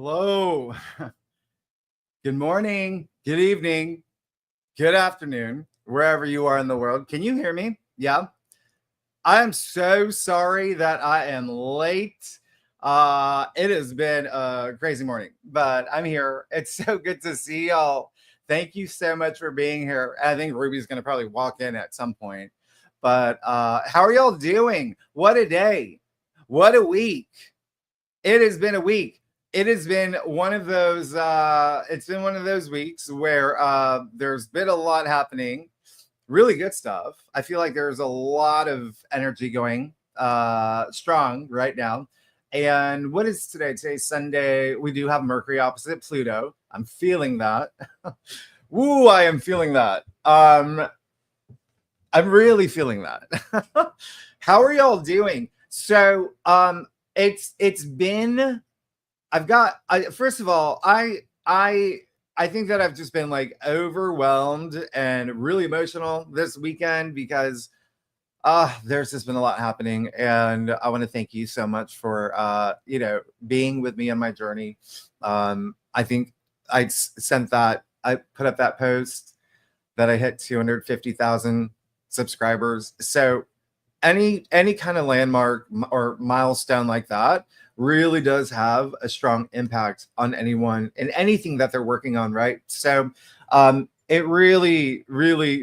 Hello. Good morning. Good evening. Good afternoon, wherever you are in the world. Can you hear me? Yeah. I am so sorry that I am late. It has been a crazy morning, but I'm here. It's so good to see y'all. Thank you so much for being here. I think Ruby's going to probably walk in at some point. But how are y'all doing? What a day. What a week. It has been a week. It has been one of those it's been one of those weeks where there's been a lot happening, really good stuff. I feel like there's a lot of energy going strong right now. And what is today? Today's Sunday. We do have Mercury opposite Pluto. I'm feeling that. Woo, I am feeling that. I'm really feeling that. How are y'all doing? So it's been first of all, I think that I've just been like overwhelmed and really emotional this weekend because there's just been a lot happening, and I want to thank you so much for being with me on my journey. I think I put up that post that I hit 250,000 subscribers. So any kind of landmark or milestone like that really does have a strong impact on anyone and anything that they're working on, right? So it really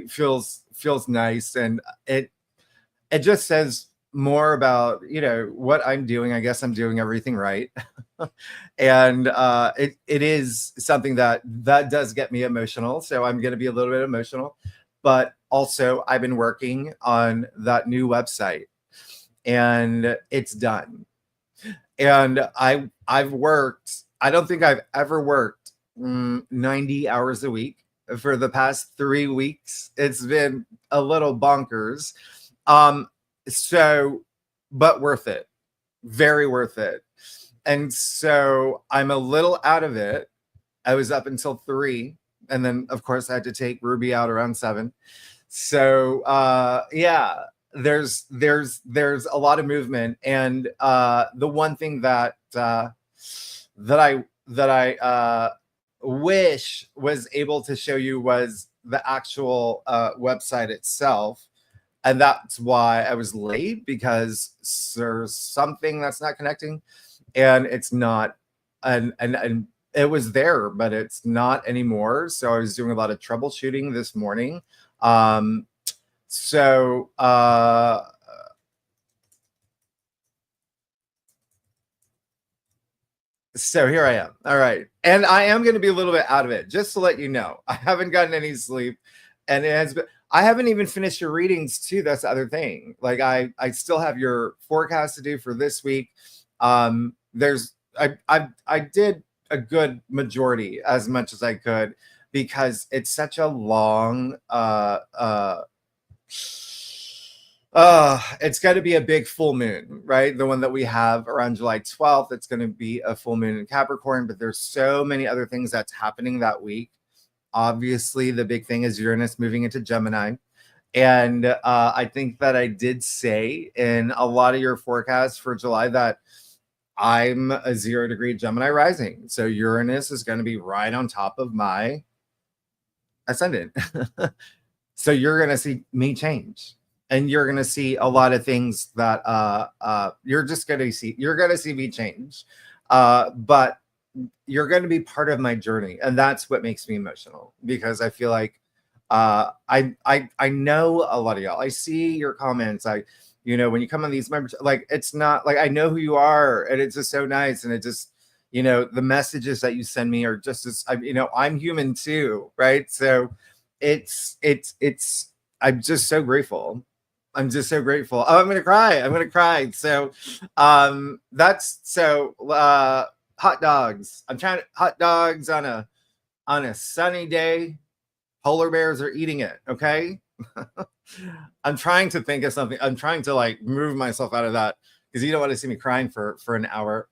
feels nice, and it just says more about what I'm doing. I guess I'm doing everything right. And it is something that does get me emotional, so I'm going to be a little bit emotional. But also, I've been working on that new website, and it's done. And I've worked. I don't think I've ever worked 90 hours a week for the past 3 weeks. It's been a little bonkers. Um, so, but worth it. Very worth it. And so I'm a little out of it. I was up until 3, and then of course I had to take Ruby out around 7. So yeah, there's a lot of movement, and the one thing that I wish was able to show you was the actual website itself. And that's why I was late, because there's something that's not connecting, and it's not, and it was there, but it's not anymore. So I was doing a lot of troubleshooting this morning. Um, so so here I am. All right. And I am going to be a little bit out of it, just to let you know. I haven't gotten any sleep, and it has been, I haven't even finished your readings too. That's the other thing. Like I still have your forecast to do for this week. There's I did a good majority, as much as I could, because it's such a long it's going to be a big full moon, right? The one that we have around July 12th. It's going to be a full moon in Capricorn, but there's so many other things that's happening that week. Obviously, the big thing is Uranus moving into Gemini. And I think that I did say in a lot of your forecasts for July that I'm a 0-degree Gemini rising. So Uranus is going to be right on top of my ascendant. So you're going to see me change. And you're going to see a lot of things that you're going to see me change. But you're going to be part of my journey. And that's what makes me emotional, because I feel like I know a lot of y'all. I see your comments. When you come on these members, like, it's not like I know who you are, and it's just so nice. And it just, the messages that you send me are just as, I'm human too, right? So it's I'm just so grateful. I'm just so grateful. Oh, I'm gonna cry. So that's so hot dogs. I'm trying to hot dogs on a sunny day. Polar bears are eating it. Okay. I'm trying to think of something. I'm trying to like move myself out of that, because you don't want to see me crying for an hour.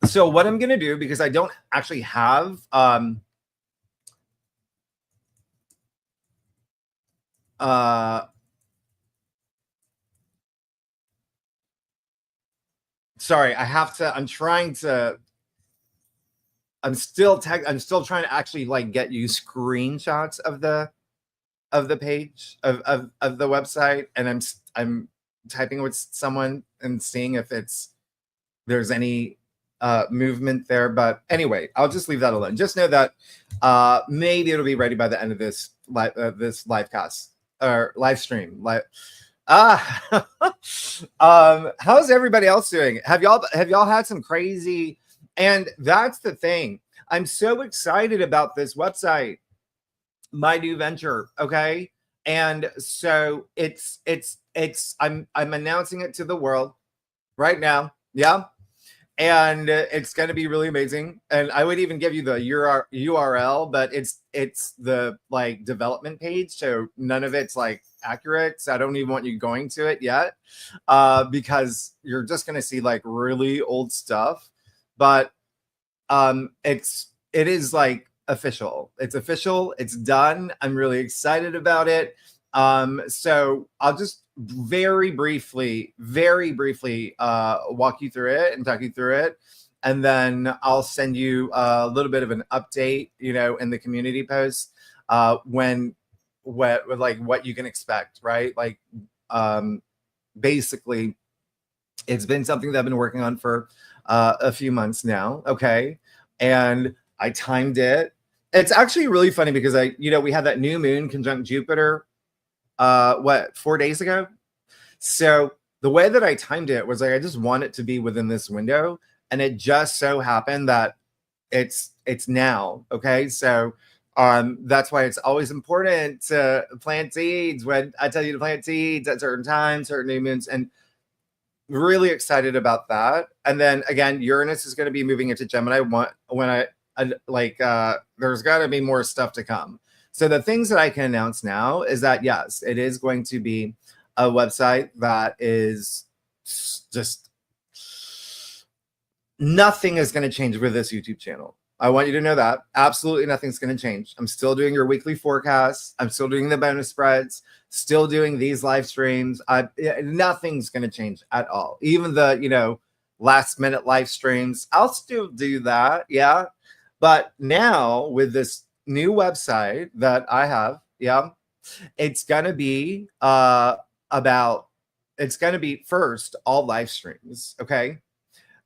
So what I'm gonna do, because I don't actually have Sorry, I have to. I'm trying to. I'm still trying to actually like get you screenshots of the page of the website, and I'm typing with someone and seeing if there's any movement there. But anyway, I'll just leave that alone. Just know that maybe it'll be ready by the end of this live cast or live stream. How's everybody else doing? Have y'all had some crazy? And that's the thing. I'm so excited about this website, my new venture. Okay. And so I'm announcing it to the world right now. Yeah. And it's going to be really amazing. And I would even give you the URL, but it's the like development page, so none of it's like accurate. So I don't even want you going to it yet, because you're just going to see like really old stuff. But it is like official. It's official. It's done. I'm really excited about it. So I'll just very briefly walk you through it and talk you through it, and then I'll send you a little bit of an update, in the community post, what you can expect, right? Like, basically, it's been something that I've been working on for a few months now. Okay, and I timed it. It's actually really funny because we had that new moon conjunct Jupiter 4 days ago. So the way that I timed it was like I just want it to be within this window, and it just so happened that it's now. Okay, so that's why it's always important to plant seeds when I tell you to plant seeds at certain times, certain new moons, and really excited about that. And then again, Uranus is going to be moving into Gemini there's got to be more stuff to come. So the things that I can announce now is that, yes, it is going to be a website that is just nothing is going to change with this YouTube channel. I want you to know that absolutely nothing's going to change. I'm still doing your weekly forecasts. I'm still doing the bonus spreads, still doing these live streams. Nothing's going to change at all. Even the, last minute live streams, I'll still do that. Yeah. But now with this new website that I have, yeah, it's going to be it's going to be first all live streams. Okay.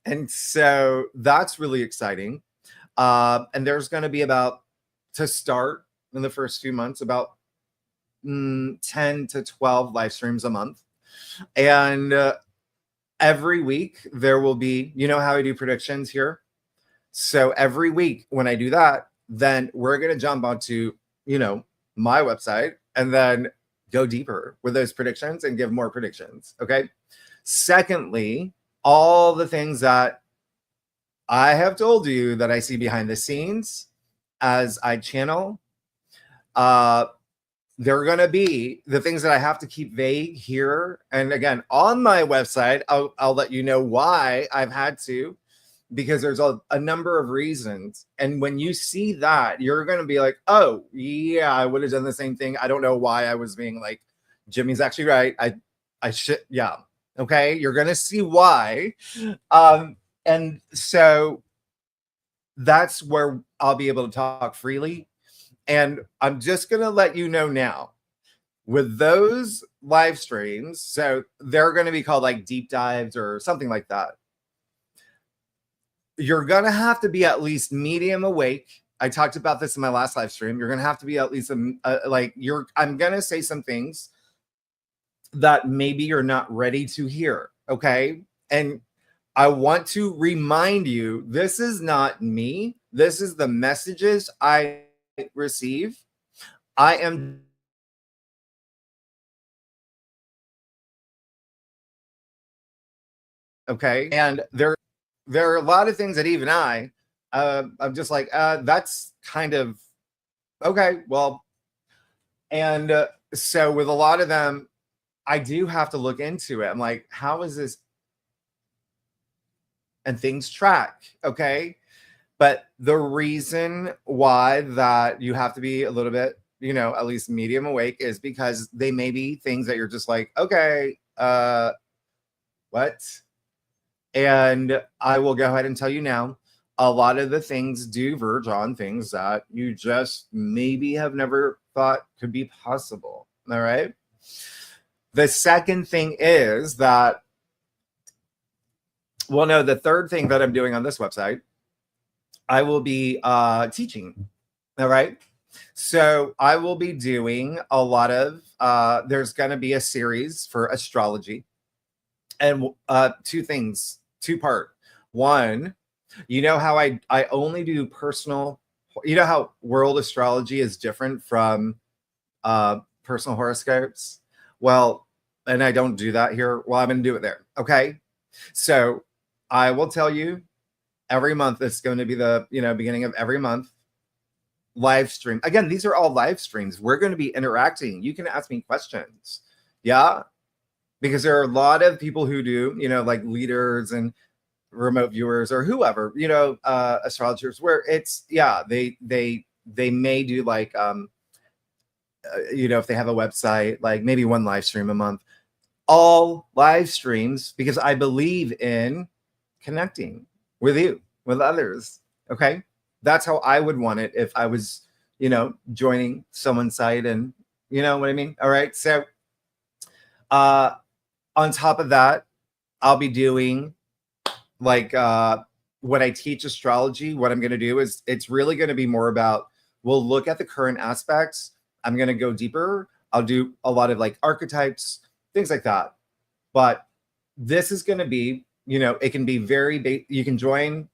And so that's really exciting. And there's going to be to start in the first few months, about 10 to 12 live streams a month. And every week there will be, how I do predictions here. So every week when I do that, then we're going to jump onto, my website and then go deeper with those predictions and give more predictions. Okay. Secondly, all the things that I have told you that I see behind the scenes as I channel, they're going to be the things that I have to keep vague here. And again, on my website, I'll let you know why I've had to, because there's a number of reasons. And when you see that, you're going to be like, oh, yeah, I would have done the same thing. I don't know why I was being like, Jimmy's actually right. I should, yeah. Okay. You're going to see why. And so that's where I'll be able to talk freely. And I'm just going to let you know now with those live streams. So they're going to be called like deep dives or something like that. You're going to have to be at least medium awake. I talked about this in my last live stream. You're going to have to be at least I'm going to say some things that maybe you're not ready to hear. Okay. And I want to remind you, this is not me. This is the messages I receive. I am okay. And there are a lot of things that even I'm just like, that's kind of okay. Well, and so with a lot of them, I do have to look into it. I'm like, how is this? And things track. Okay. But the reason why that you have to be a little bit, at least medium awake is because they may be things that you're just like, okay, what? And I will go ahead and tell you now, a lot of the things do verge on things that you just maybe have never thought could be possible. All right. The second thing is that, well, no, the third thing that I'm doing on this website, I will be teaching. All right. So I will be doing a lot of, there's going to be a series for astrology, and two things, two part. One, you know how I only do personal, you know how world astrology is different from personal horoscopes? Well, and I don't do that here. Well, I'm going to do it there. Okay. So I will tell you every month, it's going to be the, beginning of every month, live stream. Again, these are all live streams. We're going to be interacting. You can ask me questions. Yeah. Because there are a lot of people who do, like leaders and remote viewers or whoever, astrologers, where it's, yeah, they may do like, if they have a website, like maybe one live stream a month, all live streams, because I believe in connecting with you, with others. Okay. That's how I would want it if I was, joining someone's site, and you know what I mean? All right. So, on top of that, I'll be doing like, when I teach astrology, what I'm going to do is it's really going to be more about, we'll look at the current aspects. I'm going to go deeper. I'll do a lot of like archetypes, things like that. But this is going to be, it can be very, you can join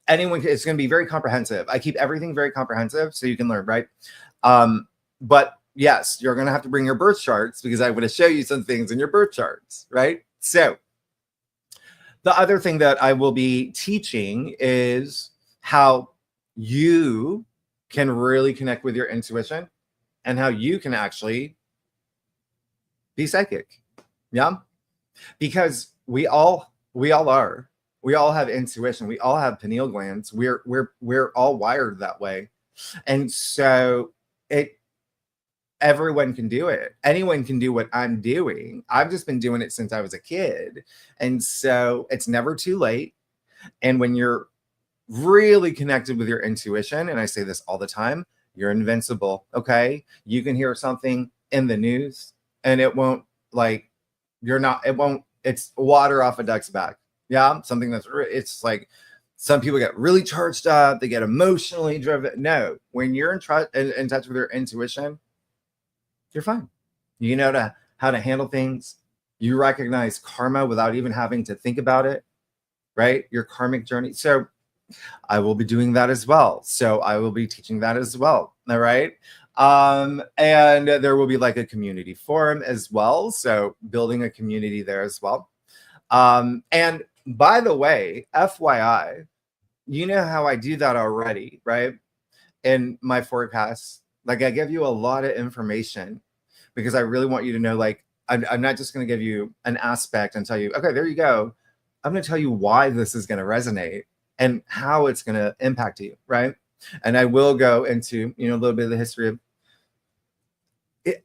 anyone. It's going to be very comprehensive. I keep everything very comprehensive so you can learn, right? But yes, you're going to have to bring your birth charts, because I'm going to show you some things in your birth charts, right? So the other thing that I will be teaching is how you can really connect with your intuition and how you can actually be psychic. Yeah. Because we all are. We all have intuition. We all have pineal glands. We're all wired that way. And so everyone can do it. Anyone can do what I'm doing. I've just been doing it since I was a kid. And so it's never too late. And when you're really connected with your intuition, and I say this all the time, you're invincible. Okay. You can hear something in the news and it won't, like, it's water off a duck's back. Yeah. Something that's, it's like, some people get really charged up. They get emotionally driven. No, when you're in touch with your intuition, you're fine. You know how to handle things. You recognize karma without even having to think about it, right? Your karmic journey. So I will be doing that as well. So I will be teaching that as well. All right. And there will be like a community forum as well. So building a community there as well. And by the way, FYI, you know how I do that already, right? In my forecast, like I give you a lot of information because I really want you to know, like, I'm not just going to give you an aspect and tell you, okay, there you go. I'm going to tell you why this is going to resonate and how it's going to impact you, right? And I will go into, a little bit of the history of it.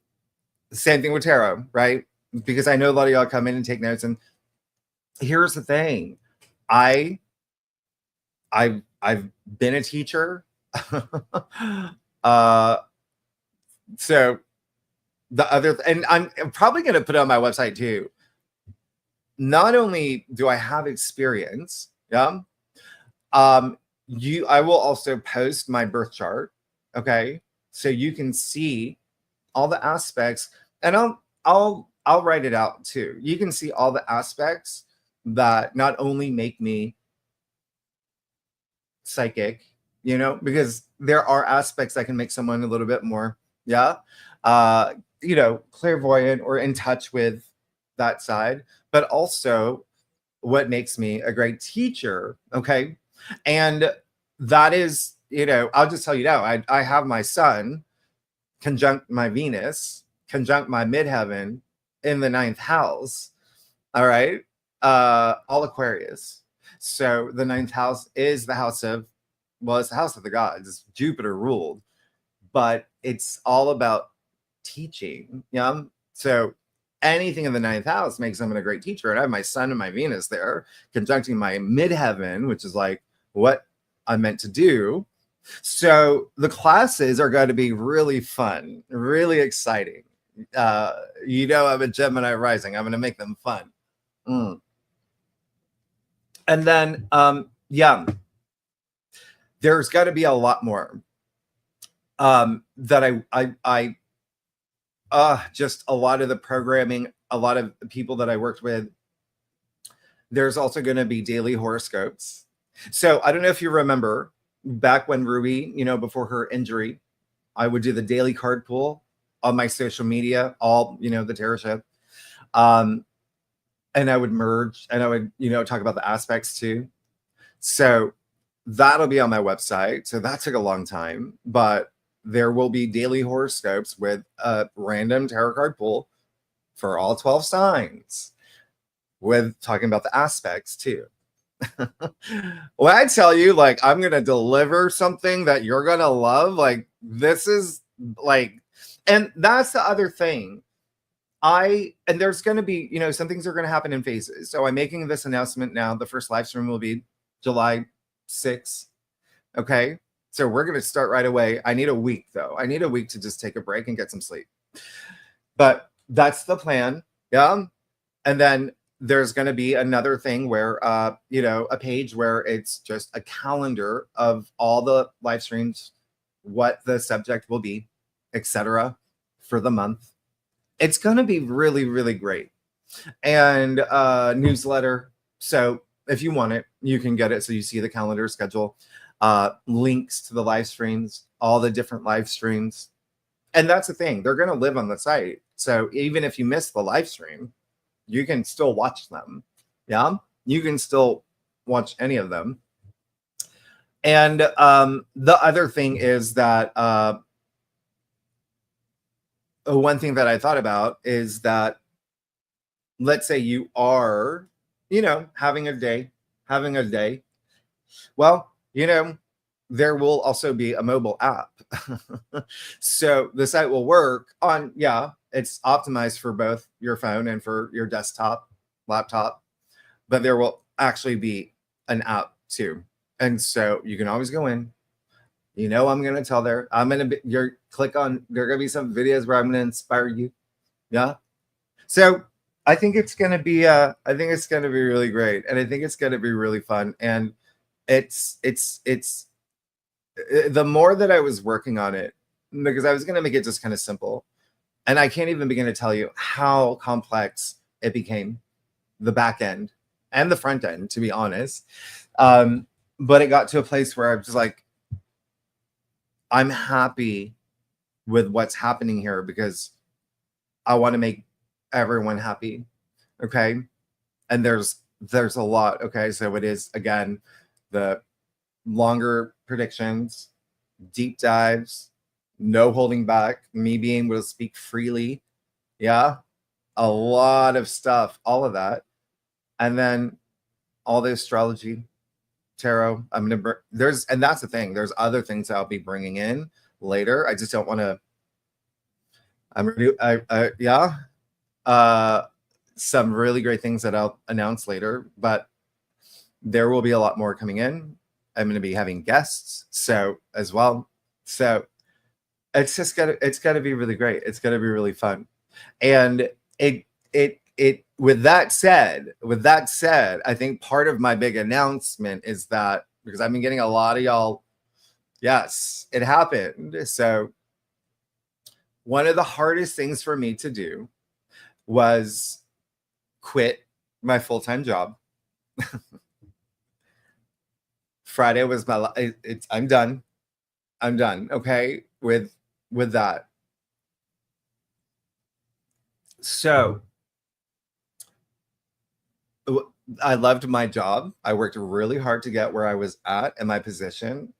Same thing with tarot, right? Because I know a lot of y'all come in and take notes. And here's the thing. I've been a teacher. So the other, and I'm probably going to put it on my website too. Not only do I have experience, yeah, I will also post my birth chart, okay, so you can see all the aspects, and I'll write it out too. You can see all the aspects that not only make me psychic, because there are aspects that can make someone a little bit more, yeah, clairvoyant or in touch with that side, but also what makes me a great teacher. Okay. And that is, I'll just tell you now, I have my sun conjunct my Venus, conjunct my midheaven in the 9th house. All right. All Aquarius. So the 9th house is the house of, it's the house of the gods. It's Jupiter ruled, but it's all about teaching. Yeah. So anything in the 9th house makes someone a great teacher. And I have my sun and my Venus there conjuncting my midheaven, which is like what I'm meant to do. So the classes are going to be really fun, really exciting. I'm a Gemini rising. I'm going to make them fun. And then, there's got to be a lot more that just a lot of the programming, a lot of the people that I worked with. There's also going to be daily horoscopes. So I don't know if you remember back when Ruby, before her injury, I would do the daily card pool on my social media, all, the tarot show. And I would merge and I would, talk about the aspects too. So that'll be on my website. So that took a long time, but there will be daily horoscopes with a random tarot card pool for all 12 signs with talking about the aspects too. When I tell you, like, I'm going to deliver something that you're going to love, like, this is like, and that's the other thing. And there's going to be, some things are going to happen in phases. So I'm making this announcement now. The first live stream will be July 6th. Okay. So we're going to start right away. I need a week though. I need a week to just take a break and get some sleep. But that's the plan. Yeah. And then there's going to be another thing where, a page where it's just a calendar of all the live streams, what the subject will be, etc. for the month. It's going to be really, really great. And newsletter. So if you want it, you can get it. So you see the calendar schedule, links to the live streams, all the different live streams. And that's the thing. They're going to live on the site. So even if you miss the live stream, you can still watch them. Yeah. You can still watch any of them. And the other thing is that one thing that I thought about is that, let's say you are, having a day. Well, there will also be a mobile app. So the site will work on, it's optimized for both your phone and for your desktop, laptop, but there will actually be an app too. And so you can always go in. I'm going to tell there. Click on, there are going to be some videos where I'm going to inspire you. Yeah. So I think it's going to be, really great. And I think it's going to be really fun. And it's the more that I was working on it, because I was going to make it just kind of simple. And I can't even begin to tell you how complex it became, the back end and the front end, to be honest. But it got to a place where I was just like, I'm happy with what's happening here because I want to make everyone happy. Okay. And there's a lot. Okay. So it is, again, the longer predictions, deep dives, no holding back, me being able to speak freely. Yeah. A lot of stuff, all of that. And then all the astrology, tarot. I'm going to and that's the thing. There's other things I'll be bringing in later. I just don't want to, some really great things that I'll announce later, but there will be a lot more coming in. I'm going to be having guests as well. So it's gotta be really great. It's gotta be really fun. And with that said, I think part of my big announcement is that, because I've been getting a lot of y'all, yes, it happened. So one of the hardest things for me to do was quit my full-time job. Friday was I'm done. Okay. With that. So I loved my job. I worked really hard to get where I was at in my position.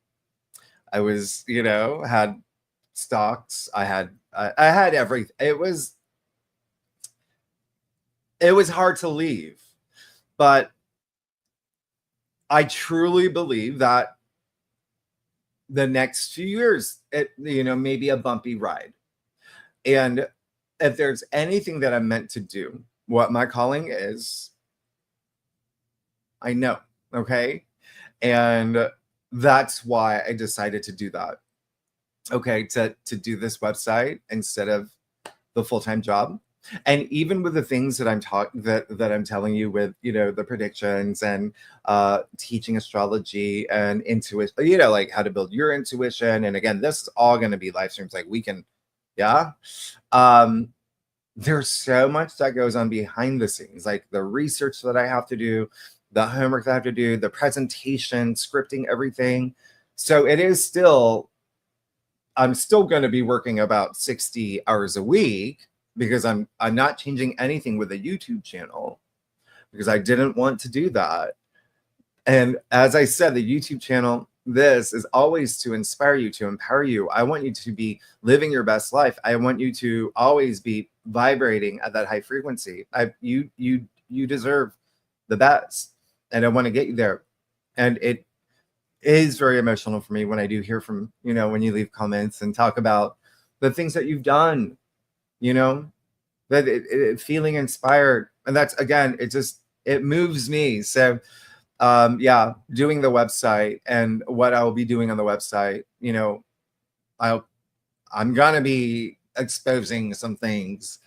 I was, had stocks. I had everything. It was hard to leave, but I truly believe that the next few years, it may be a bumpy ride. And if there's anything that I'm meant to do, what my calling is, I know, okay? And that's why I decided to do that. Okay, to do this website instead of the full-time job. And even with the things that I'm telling you with, the predictions and teaching astrology and intuition, like how to build your intuition. And again, this is all going to be live streams. Like we can, yeah. There's so much that goes on behind the scenes, like the research that I have to do, the homework that I have to do, the presentation, scripting, everything. So it is still, I'm still going to be working about 60 hours a week because I'm not changing anything with the YouTube channel because I didn't want to do that. And as I said, the YouTube channel, this is always to inspire you, to empower you. I want you to be living your best life. I want you to always be vibrating at that high frequency. You deserve the best, and I want to get you there. And it is very emotional for me when I do hear from, when you leave comments and talk about the things that you've done, that feeling inspired. And that's, again, it moves me. So yeah, doing the website and what I'll be doing on the website, I'm gonna be exposing some things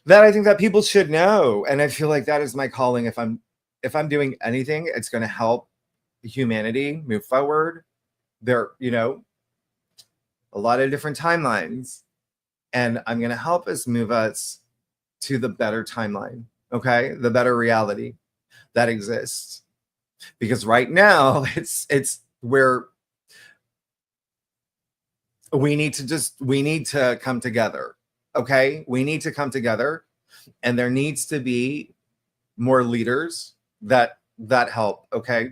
that I think that people should know. And I feel like that is my calling. If I'm doing anything, it's going to help humanity move forward. There, a lot of different timelines, and I'm going to help us move us to the better timeline. Okay. The better reality that exists, because right now it's where we need to come together. Okay. We need to come together, and there needs to be more leaders that help. Okay.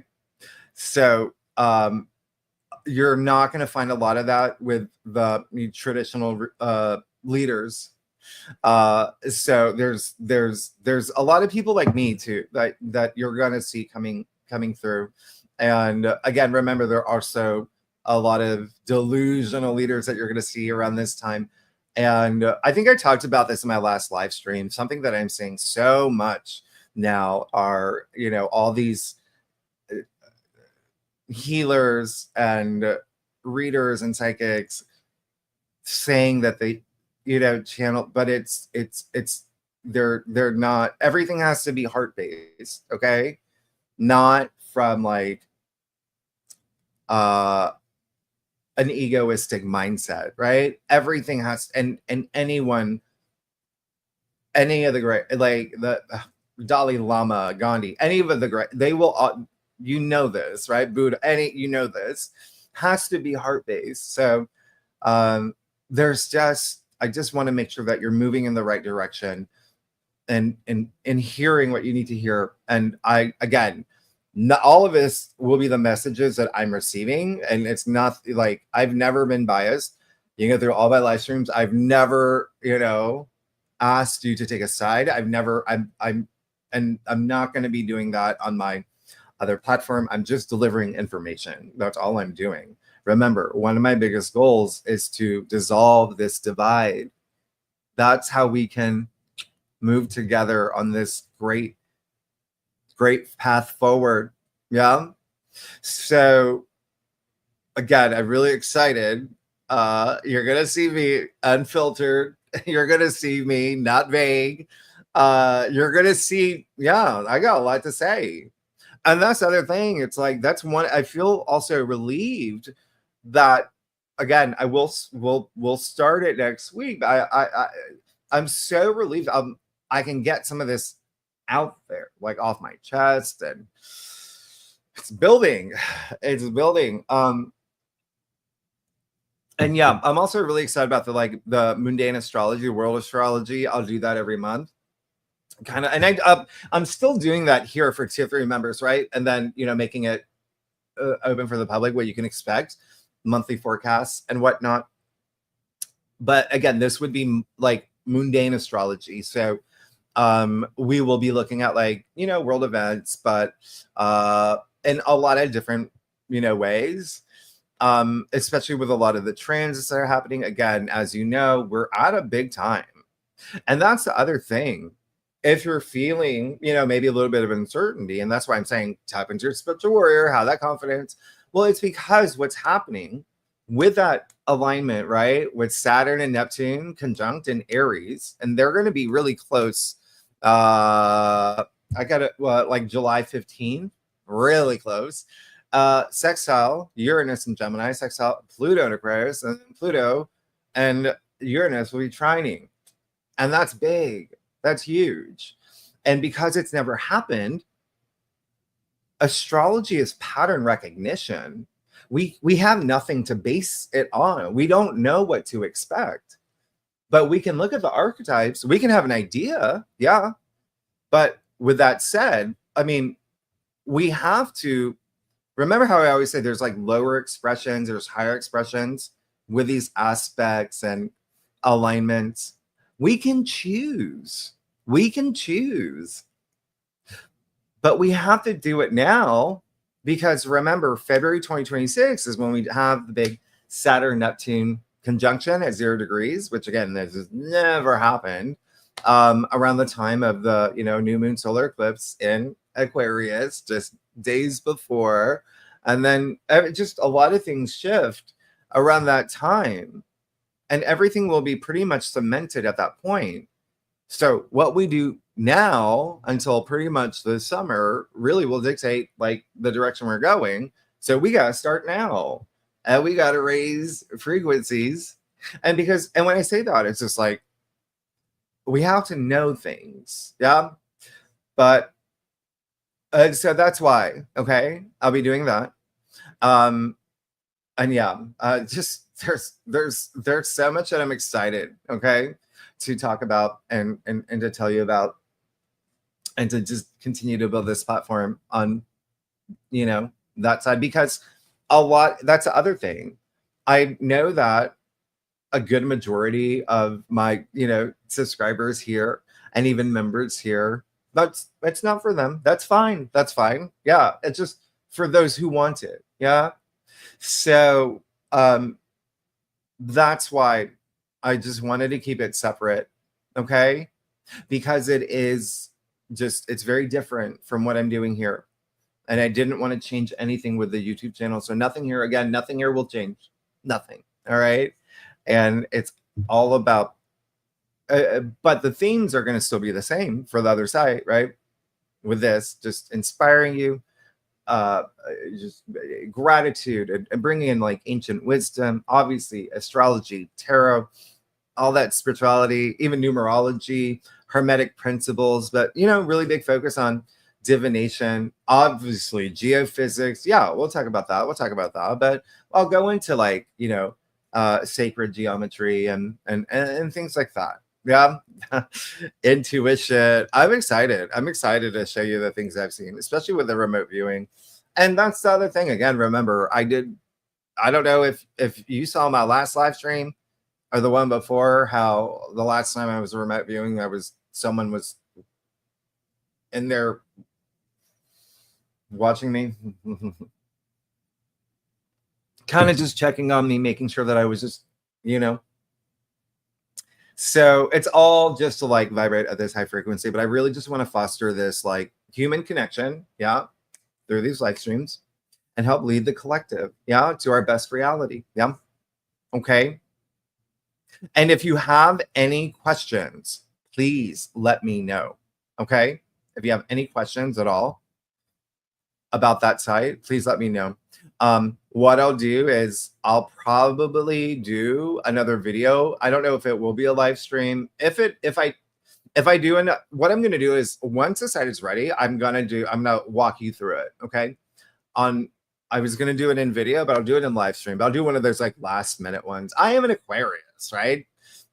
So, you're not going to find a lot of that with the traditional leaders. So there's a lot of people like me too that you're going to see coming through. And again, remember, there are also a lot of delusional leaders that you're going to see around this time. And I think I talked about this in my last live stream. Something that I'm seeing so much now are, all these healers and readers and psychics saying that they, channel, but they're not, everything has to be heart based. Okay. Not from like, an egoistic mindset, right? Everything has, and anyone, any of the great, like the Dalai Lama, Gandhi, any of the great, they will, this, right? Buddha, this has to be heart-based. So there's just, I just want to make sure that you're moving in the right direction and hearing what you need to hear. And again, not all of this will be the messages that I'm receiving. And it's not like, I've never been biased. You go through all my live streams. I've never, asked you to take a side. I'm not going to be doing that on my other platform. I'm just delivering information. That's all I'm doing. Remember, one of my biggest goals is to dissolve this divide. That's how we can move together on this great path forward. Yeah. So again, I'm really excited. You're going to see me unfiltered. You're going to see me not vague. You're going to see, I got a lot to say. And that's the other thing. It's like, that's one, I feel also relieved that, again, we'll start it next week. I'm so relieved. I can get some of this out there, like off my chest, and it's building. And yeah, I'm also really excited about the mundane astrology, world astrology. I'll do that every month. Kind of, and I'm still doing that here for tier 3 members, right? And then making it open for the public, what you can expect, monthly forecasts and whatnot. But again, this would be like mundane astrology. So we will be looking at world events, but in a lot of different ways. Especially with a lot of the transits that are happening. Again, as you know, we're at a big time. And that's the other thing. If you're feeling, maybe a little bit of uncertainty, and that's why I'm saying tap into your spiritual warrior, have that confidence. Well, it's because what's happening with that alignment, right? With Saturn and Neptune conjunct in Aries, and they're going to be really close. I got it, like July 15th, really close. Sextile Uranus and Gemini, sextile Pluto and Aquarius, and Pluto and Uranus will be trining. And that's big. That's huge. And because it's never happened, astrology is pattern recognition. We have nothing to base it on. We don't know what to expect. But we can look at the archetypes. We can have an idea. Yeah. But with that said, I mean, we have to remember how I always say there's like lower expressions, there's higher expressions with these aspects and alignments. We can choose. We can choose. But we have to do it now because remember, February 2026 is when we have the big Saturn-Neptune conjunction at 0 degrees, which again, this has never happened around the time of the, new moon solar eclipse in Aquarius, just days before. And then just a lot of things shift around that time. And everything will be pretty much cemented at that point. So what we do now until pretty much the summer really will dictate like the direction we're going. So we got to start now. And we got to raise frequencies. And when I say that, it's just like, we have to know things. Yeah. But so that's why, okay, I'll be doing that. And yeah, just there's so much that I'm excited, okay, to talk about and to tell you about, and to just continue to build this platform on, that side, because that's the other thing. I know that a good majority of my, subscribers here and even members here, it's not for them. That's fine. That's fine. Yeah. It's just for those who want it. Yeah. So, that's why I just wanted to keep it separate. Okay. Because it's very different from what I'm doing here. And I didn't want to change anything with the YouTube channel. So nothing here will change. Nothing. All right. And it's all about, but the themes are going to still be the same for the other side, right? With this, just inspiring you, just gratitude and bringing in like ancient wisdom, obviously astrology, tarot, all that spirituality, even numerology, hermetic principles, but really big focus on divination, obviously geophysics. Yeah, we'll talk about that. But I'll go into like, sacred geometry and things like that. Yeah. Intuition. I'm excited to show you the things I've seen, especially with the remote viewing. And that's the other thing. Again, remember, I don't know if you saw my last live stream or the one before, how the last time I was remote viewing, someone was in there watching me, kind of just checking on me, making sure that I was just, so it's all just to like vibrate at this high frequency. But I really just want to foster this like human connection, yeah, through these live streams, and help lead the collective, yeah, to our best reality. Yeah. Okay. And if you have any questions, please let me know. Okay. If you have any questions at all about that site, please let me know. What I'll do is I'll probably do another video. I don't know if it will be a live stream. If I do, what I'm going to do is once the site is ready, I'm going to walk you through it. Okay. I was going to do it in video, but I'll do it in live stream. But I'll do one of those like last minute ones. I am an Aquarius, right?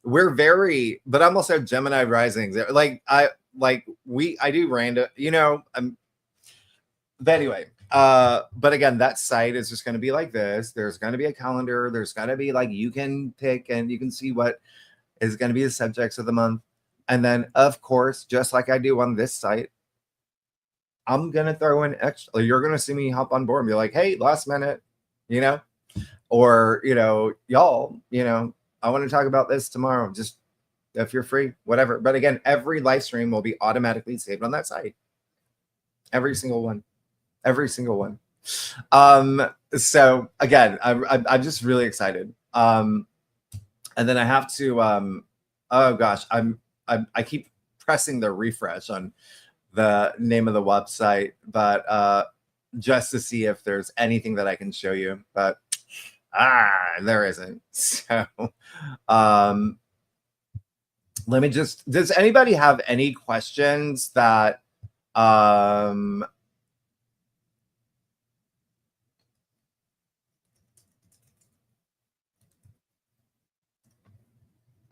But I'm also Gemini risings. I do random, but anyway, but again, that site is just going to be like this. There's going to be a calendar. There's going to be like, you can pick and you can see what is going to be the subjects of the month. And then of course, just like I do on this site, I'm going to throw in extra, you're going to see me hop on board and be like, hey, last minute, or, y'all, I want to talk about this tomorrow. Just if you're free, whatever. But again, every live stream will be automatically saved on that site. Every single one. Every single one. So again, I'm just really excited. And then I have to oh gosh, I keep pressing the refresh on the name of the website, but just to see if there's anything that I can show you, but there isn't. So let me just, does anybody have any questions that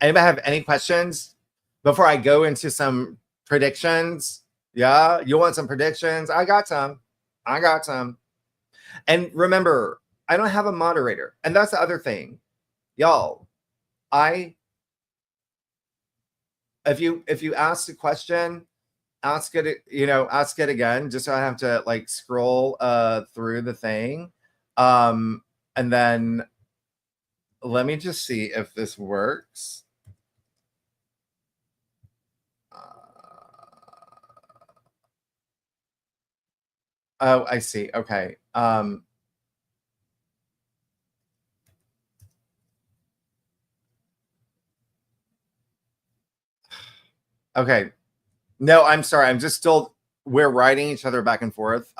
anybody have any questions before I go into some predictions? Yeah, you want some predictions? I got some. And remember, I don't have a moderator. And that's the other thing. Y'all, if you ask a question, ask it, ask it again, just so I have to like scroll through the thing. And then let me just see if this works. Oh, I see. Okay. Okay. No, I'm sorry. I'm just still, we're writing each other back and forth.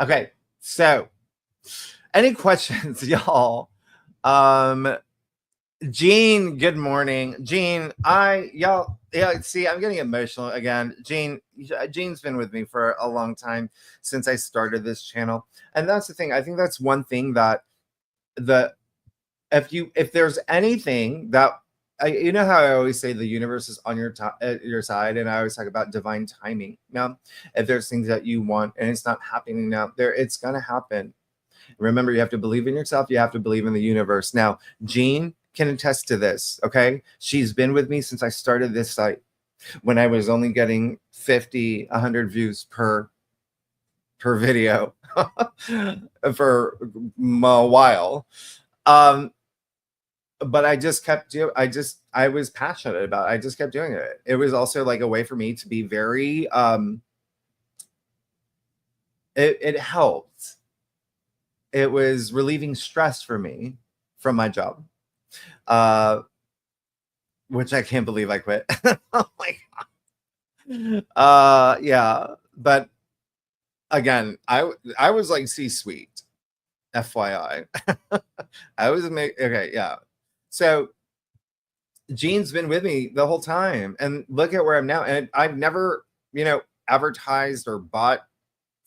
Okay. So any questions, y'all? Jean, good morning. Jean, see, I'm getting emotional again. Jean's been with me for a long time, since I started this channel. And that's the thing. I think that's one thing that if there's anything that you know how I always say the universe is on your side, and I always talk about divine timing. Now, if there's things that you want and it's not happening now, it's gonna happen. Remember, you have to believe in yourself. You have to believe in the universe. Now, Jean can attest to this. Okay, she's been with me since I started this site, when I was only getting 50, 100 views per video for a while. But I just kept doing. I was passionate about it. I just kept doing it. It was also like a way for me to be very. It helped. It was relieving stress for me from my job, which I can't believe I quit. Oh my god. Yeah, but again, I was like C-suite, FYI. I was okay. Yeah. So Jean's been with me the whole time, and look at where I'm now. And I've never, advertised or bought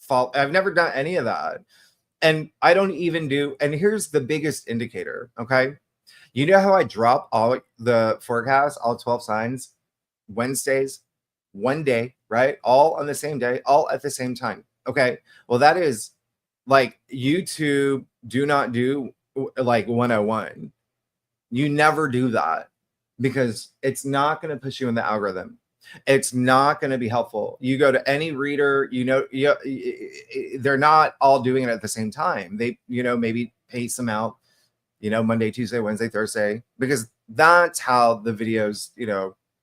I've never done any of that. And I don't even do, and here's the biggest indicator, okay? You know how I drop all the forecasts, all 12 signs, Wednesdays, one day, right? All on the same day, all at the same time, okay? Well, that is like YouTube do not do like 101. You never do that, because it's not going to push you in the algorithm. It's not going to be helpful. You go to any reader, they're not all doing it at the same time. They, maybe pace them out, Monday, Tuesday, Wednesday, Thursday, because that's how the videos,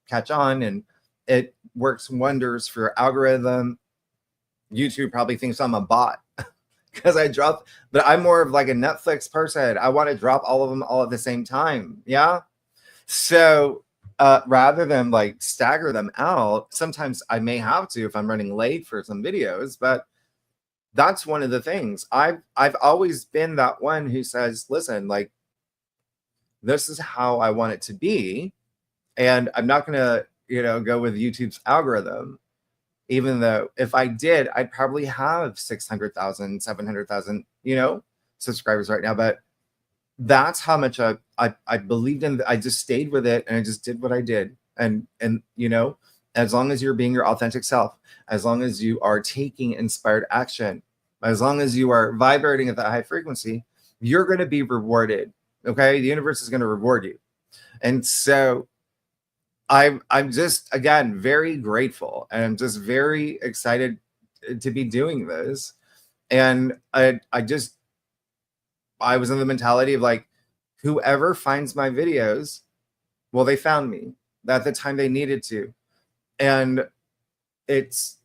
catch on, and it works wonders for your algorithm. YouTube probably thinks I'm a bot because I drop, but I'm more of like a Netflix person. I want to drop all of them all at the same time. Yeah. So rather than like stagger them out, sometimes I may have to if I'm running late for some videos, but that's one of the things. I've always been that one who says, listen, like, this is how I want it to be. And I'm not going to, go with YouTube's algorithm, even though if I did, I'd probably have 600,000, 700,000, subscribers right now. But that's how much I believed in. I just stayed with it, and I just did what I did. And as long as you're being your authentic self, as long as you are taking inspired action, as long as you are vibrating at that high frequency, you're going to be rewarded. Okay. The universe is going to reward you. And so I'm just, again, very grateful, and I'm just very excited to be doing this. And I was in the mentality of like, whoever finds my videos, well, they found me at the time they needed to. And that's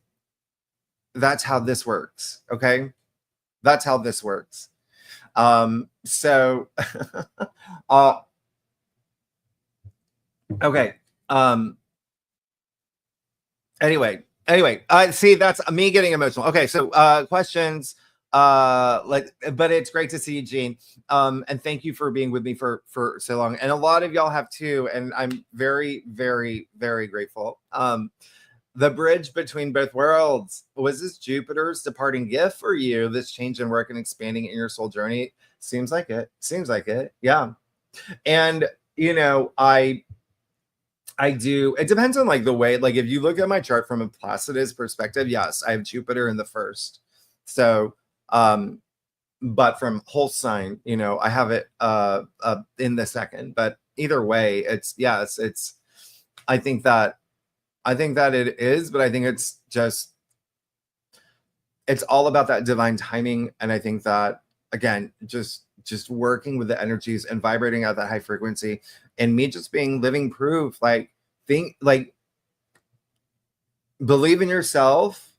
how this works. Okay. That's how this works. So, okay. Anyway, see, that's me getting emotional. Okay. So, questions, but it's great to see you, Jean. And thank you for being with me for so long. And a lot of y'all have too. And I'm very, very, very grateful. The bridge between both worlds. Was this Jupiter's departing gift for you? This change in work and expanding in your soul journey? Seems like it. Seems like it. Yeah. And I do. It depends on like the way, like if you look at my chart from a Placidus perspective, yes, I have Jupiter in the first. So, but from whole sign, I have it in the second. But either way, it's I think that it is, but I think it's all about that divine timing. And I think that, again, just working with the energies and vibrating at that high frequency, and me just being living proof, believe in yourself,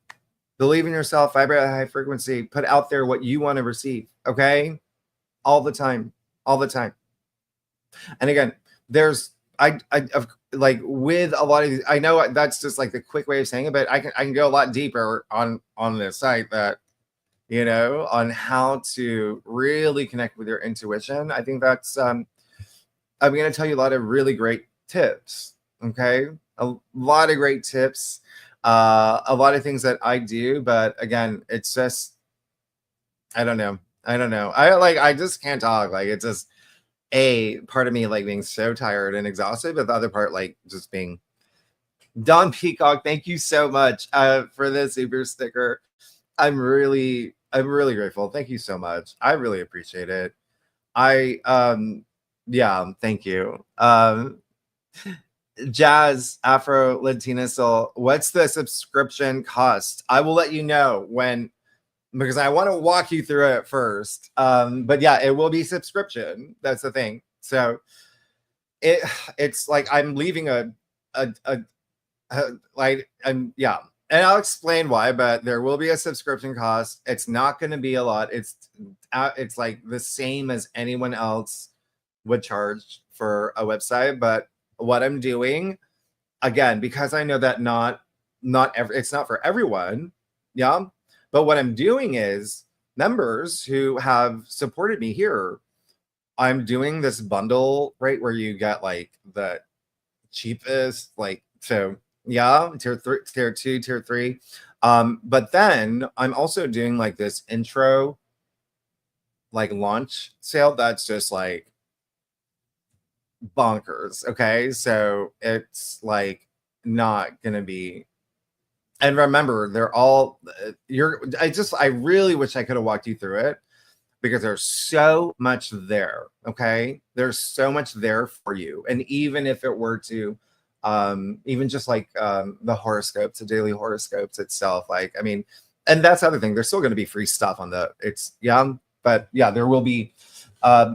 vibrate at a high frequency, put out there what you want to receive. Okay. All the time. And again, I with a lot of these, I know that's just like the quick way of saying it, but I can go a lot deeper on this site, that on how to really connect with your intuition. I think that's I'm going to tell you a lot of really great tips. Okay, a lot of great tips, a lot of things that I do, but again, it's just I don't know. I just can't talk. Like, it's just a part of me like being so tired and exhausted, but the other part like just being Don Peacock. Thank you so much for the super sticker. I'm really grateful. Thank you so much. I really appreciate it. Yeah, thank you. Jazz Afro Latina Soul, what's the subscription cost? I will let you know when, because I want to walk you through it first. But yeah, it will be subscription. That's the thing. So it's like I'm leaving yeah. And I'll explain why, but there will be a subscription cost. It's not going to be a lot. It's like the same as anyone else would charge for a website. But what I'm doing, again, because I know that it's not for everyone. Yeah. But what I'm doing is, members who have supported me here, I'm doing this bundle, right, where you get like the cheapest, like, so yeah, tier 2, tier 3. But then I'm also doing like this intro, like launch sale that's just like bonkers. Okay, so it's like not gonna be. And remember, they're all I really wish I could have walked you through it, because there's so much there. Okay, there's so much there for you. And even if it were to even just like the horoscopes, the daily horoscopes itself, like, I mean, and that's the other thing, there's still going to be free stuff on but yeah, there will be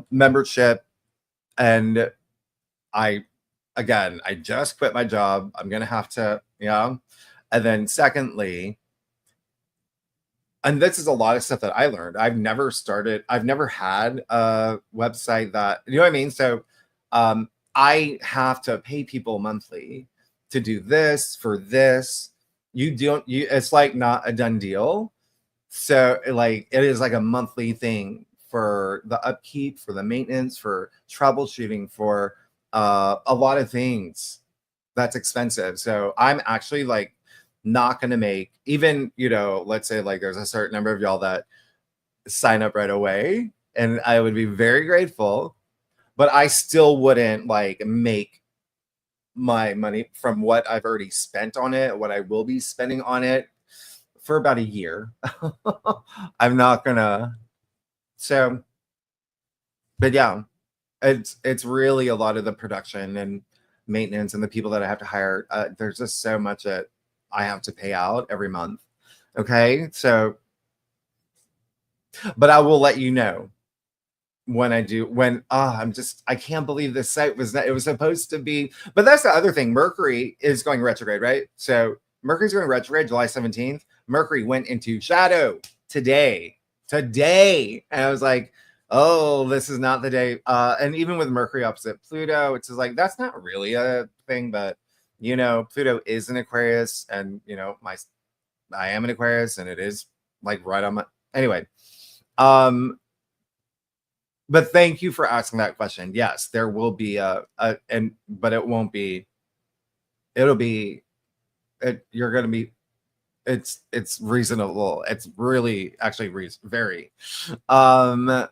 membership. And I just quit my job. I'm gonna have to, and then secondly, and this is a lot of stuff that I learned. I've never had a website that, you know what I mean? So I have to pay people monthly to do this for this. It's like not a done deal. So like, it is like a monthly thing for the upkeep, for the maintenance, for troubleshooting, for a lot of things. That's expensive. So I'm actually like not going to make, even, let's say like there's a certain number of y'all that sign up right away, and I would be very grateful, but I still wouldn't like make my money from what I've already spent on it, what I will be spending on it for about a year. I'm not gonna. So, but yeah, it's really a lot of the production and maintenance and the people that I have to hire. There's just so much that I have to pay out every month. Okay, so but I will let you know when I do. When I can't believe this site was not. It was supposed to be, but that's the other thing. Mercury is going retrograde, right? So Mercury's going retrograde July 17th. Mercury went into shadow today, and I was like, oh, this is not the day. And even with Mercury opposite Pluto, it's just like that's not really a thing, but Pluto is an Aquarius, and I am an Aquarius, and it is like right on my anyway. But thank you for asking that question. Yes, there will be but it won't be. It'll be. You're gonna be. It's reasonable. It's really actually very. Selma,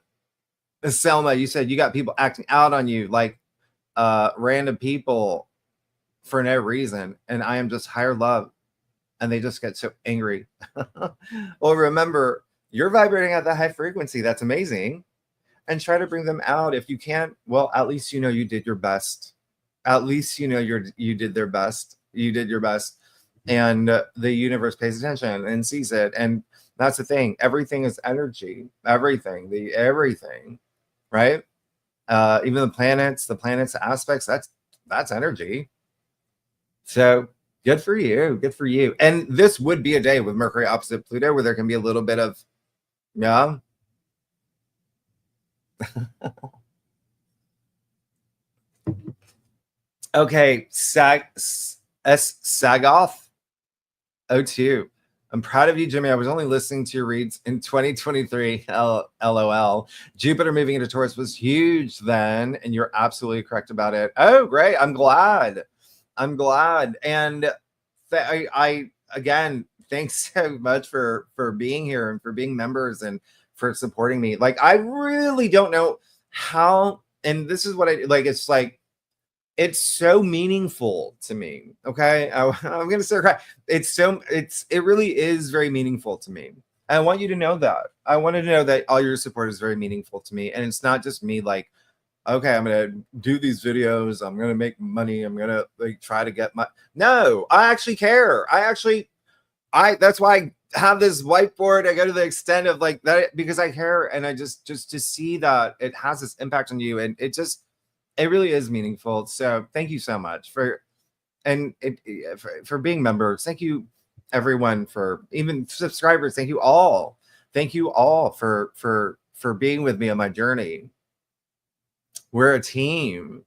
you said you got people acting out on you like random people for no reason, and I am just higher love, and they just get so angry. Well, remember, you're vibrating at the high frequency. That's amazing. And try to bring them out. If you can't, well, at least you did your best. At least you did their best. You did your best, and the universe pays attention and sees it. And that's the thing. Everything is energy. Everything, right? Even the planets aspects. That's energy. So good for you. Good for you. And this would be a day with Mercury opposite Pluto where there can be a little bit of, yeah. Okay, Sagoth 02. I'm proud of you, Jimmy. I was only listening to your reads in 2023. LOL. Jupiter moving into Taurus was huge then, and you're absolutely correct about it. Oh, great. I'm glad. And I again, thanks so much for being here and for being members and for supporting me. Like, I really don't know how, and this is what I like. It's like, it's so meaningful to me. Okay. I'm going to start crying. It really is very meaningful to me. I want you to know that. I wanted to know that all your support is very meaningful to me. And it's not just me like, okay, I'm going to do these videos. I'm going to make money. I'm going to like try to get no, I actually care. That's why I have this whiteboard. I go to the extent of like that because I care. And I just to see that it has this impact on you. And it really is meaningful. So thank you so much for being members. Thank you everyone, for even subscribers. Thank you all. Thank you all for being with me on my journey. We're a team.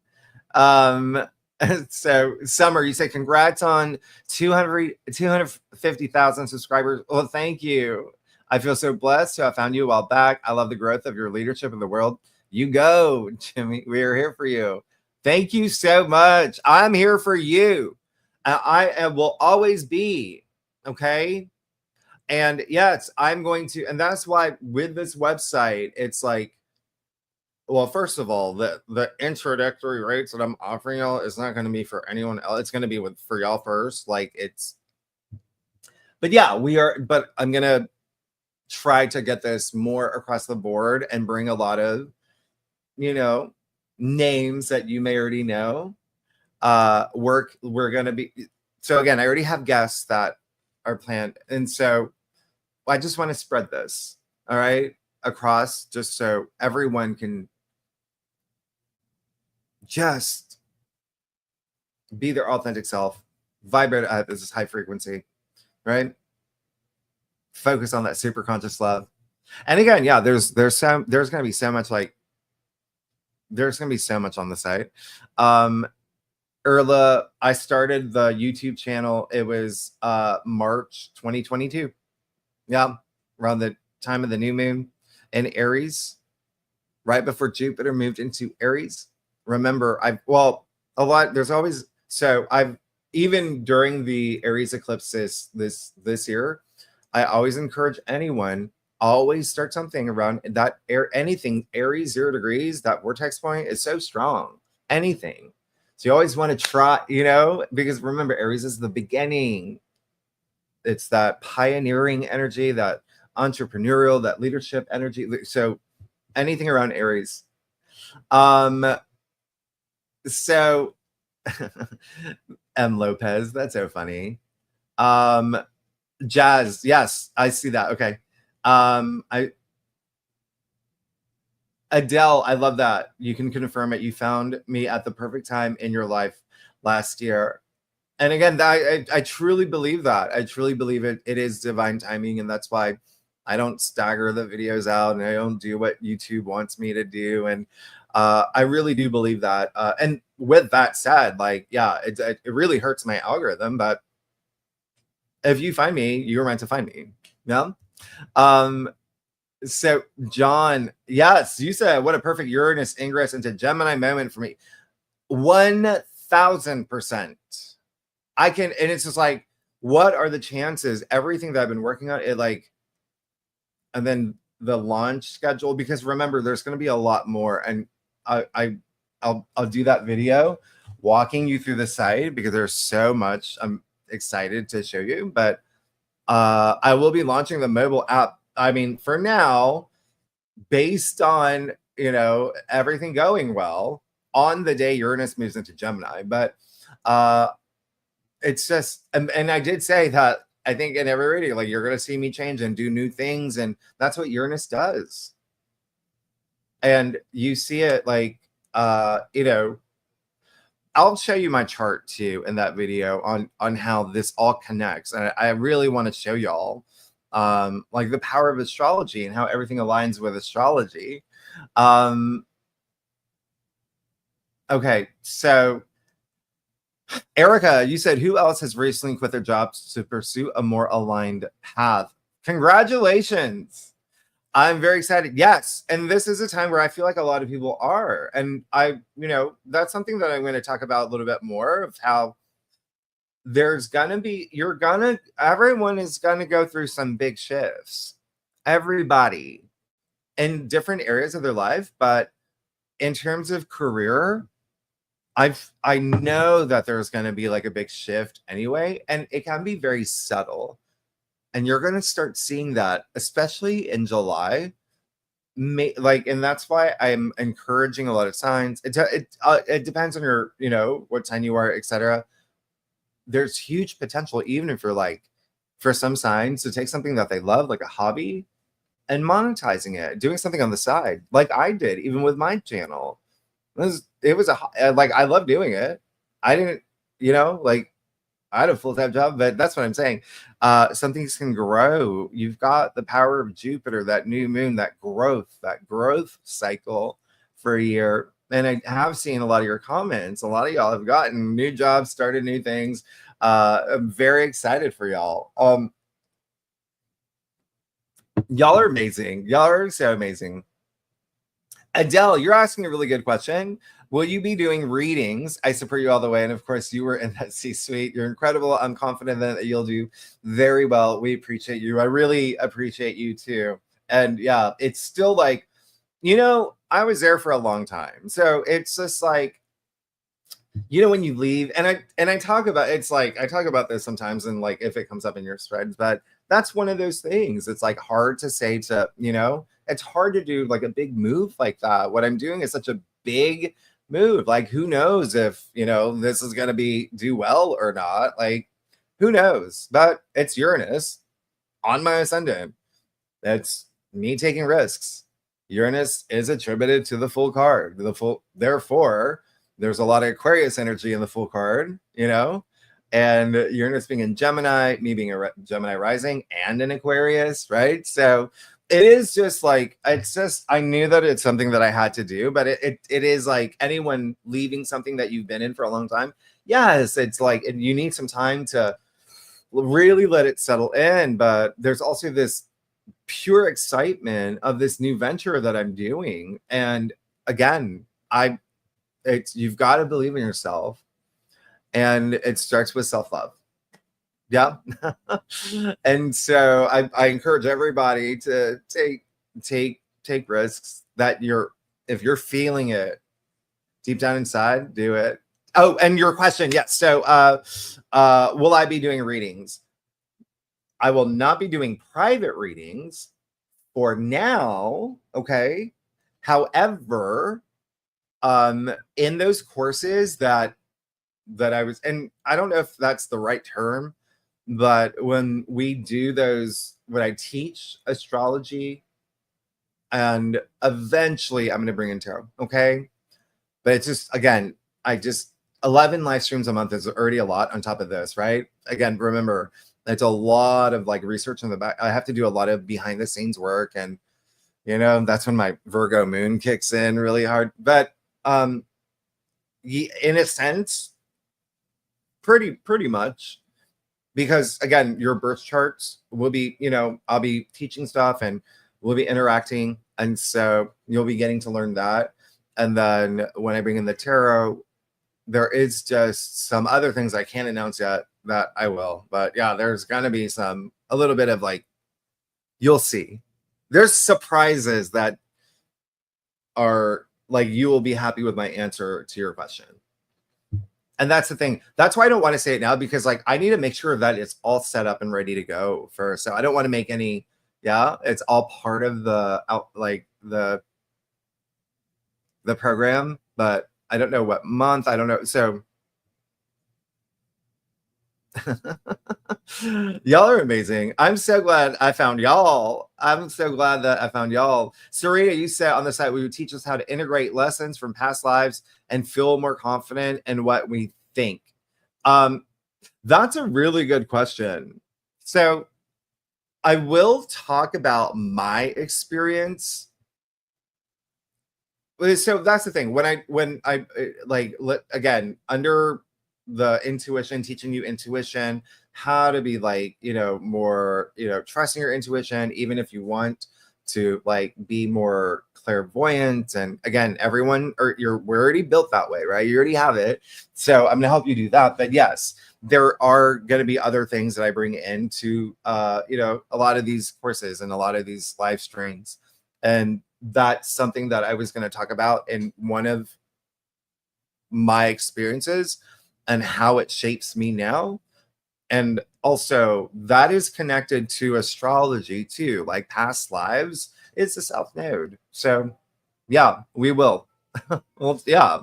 So Summer, you say congrats on 250,000 subscribers. Well, thank you. I feel so blessed to have found you a while back. I love the growth of your leadership in the world. You go, Jimmy. We are here for you. Thank you so much. I'm here for you. I will always be. Okay. And yes, I'm going to. And that's why with this website, it's like, well, first of all, the introductory rates that I'm offering y'all is not going to be for anyone else. It's going to be for y'all first. Like but yeah, but I'm going to try to get this more across the board and bring a lot of, names that you may already know. We're going to be, so again, I already have guests that are planned. And so I just want to spread this, all right, across, just so everyone can just be their authentic self, vibrate at this high frequency, right? Focus on that super conscious love. And again, yeah, there's going to be so much there's going to be so much on the site. Erla, I started the YouTube channel. It was March 2022. Yeah, around the time of the new moon in Aries, right before Jupiter moved into Aries. Remember, even during the Aries eclipses this year, I always encourage anyone, always start something around that anything Aries 0 degrees, that vortex point is so strong. Anything. So you always want to try, because remember, Aries is the beginning. It's that pioneering energy, that entrepreneurial, that leadership energy. So anything around Aries. So M. Lopez, that's so funny. Jazz, yes, I see that. Okay. Adele, I love that. You can confirm it. You found me at the perfect time in your life last year. And again, I truly believe that. I truly believe it is divine timing, and that's why I don't stagger the videos out and I don't do what YouTube wants me to do. And I really do believe that. And with that said, like, yeah, it really hurts my algorithm, but if you find me, you're meant to find me. Yeah. Um, so John, yes, you said what a perfect Uranus ingress into Gemini moment for me. 1000%. I can, and it's just like, what are the chances? Everything that I've been working on, it like, and then the launch schedule, because remember, there's going to be a lot more, and I'll do that video walking you through the site because there's so much I'm excited to show you. But I will be launching the mobile app. I mean, for now, based on everything going well on the day Uranus moves into Gemini, but it's just, and I did say that I think in every reading, like, you're going to see me change and do new things, and that's what Uranus does. And you see it like, I'll show you my chart too in that video on how this all connects, and I really want to show y'all like the power of astrology and how everything aligns with astrology. Okay, so Erica, you said who else has recently quit their jobs to pursue a more aligned path? Congratulations. I'm very excited. Yes. And this is a time where I feel like a lot of people are. And that's something that I'm going to talk about a little bit more of how there's going to be, everyone is going to go through some big shifts. Everybody in different areas of their life. But in terms of career, I know that there's going to be like a big shift anyway, and it can be very subtle, and you're going to start seeing that, especially in July. And that's why I'm encouraging a lot of signs. It depends on your, what sign you are, etc. There's huge potential, even if you're like, for some signs, to take something that they love, like a hobby, and monetizing it, doing something on the side, like I did, even with my channel. It was like, I love doing it. I didn't, like, I had a full-time job, but that's what I'm saying. Some things can grow. You've got the power of Jupiter, that new moon, that growth cycle for a year. And I have seen a lot of your comments. A lot of y'all have gotten new jobs, started new things. I'm very excited for y'all. Y'all are amazing. Y'all are so amazing. Adele, you're asking a really good question. Will you be doing readings? I support you all the way. And of course, you were in that C-suite. You're incredible. I'm confident that you'll do very well. We appreciate you. I really appreciate you too. And yeah, it's still like, I was there for a long time. So it's just like, when you leave, and I talk about, it's like, I talk about this sometimes, and like, if it comes up in your threads, but that's one of those things. It's like hard to say to, it's hard to do like a big move like that. What I'm doing is such a big move. Like, who knows if, this is going to do well or not? Like, who knows? But it's Uranus on my ascendant. That's me taking risks. Uranus is attributed to the full card. Therefore, there's a lot of Aquarius energy in the full card, and Uranus being in Gemini, me being a Gemini rising and an Aquarius, right? So it is just like, I knew that it's something that I had to do, but it is like anyone leaving something that you've been in for a long time. Yes, it's like, you need some time to really let it settle in, but there's also this pure excitement of this new venture that I'm doing. And again, you've got to believe in yourself, and it starts with self-love. Yeah. And so I encourage everybody to take risks that if you're feeling it deep down inside, do it. Oh, and your question, yes. So will I be doing readings? I will not be doing private readings for now. Okay. However, in those courses that I was, and I don't know if that's the right term, but when we do those, when I teach astrology, and eventually I'm going to bring in tarot, okay? But it's just, again, I just 11 live streams a month is already a lot on top of this, right? Again, remember, it's a lot of like research in the back. I have to do a lot of behind the scenes work, and that's when my Virgo moon kicks in really hard. But in a sense, pretty much, because again, your birth charts will be, I'll be teaching stuff and we'll be interacting, and so you'll be getting to learn that. And then when I bring in the tarot, there is just some other things I can't announce yet that I will. But yeah, there's gonna be a little bit of like, you'll see. There's surprises that are like, you will be happy with my answer to your question. And that's the thing. That's why I don't want to say it now, because like I need to make sure that it's all set up and ready to go first. So I don't want to make any, it's all part of the the program, but I don't know what month. I don't know. So y'all are amazing. I'm so glad I found y'all. I'm so glad that I found y'all. Serena, you said on the site we would teach us how to integrate lessons from past lives and feel more confident in what we think. That's a really good question. So I will talk about my experience. So that's the thing. When I like, again, under the intuition, teaching you intuition, how to be like, more, trusting your intuition, even if you want to like be more clairvoyant. And again, we're already built that way, right? You already have it. So I'm gonna help you do that. But yes, there are going to be other things that I bring into a lot of these courses and a lot of these live streams. And that's something that I was going to talk about in one of my experiences and how it shapes me now. And also that is connected to astrology too, like past lives is the South Node. So yeah, we will. Well, yeah.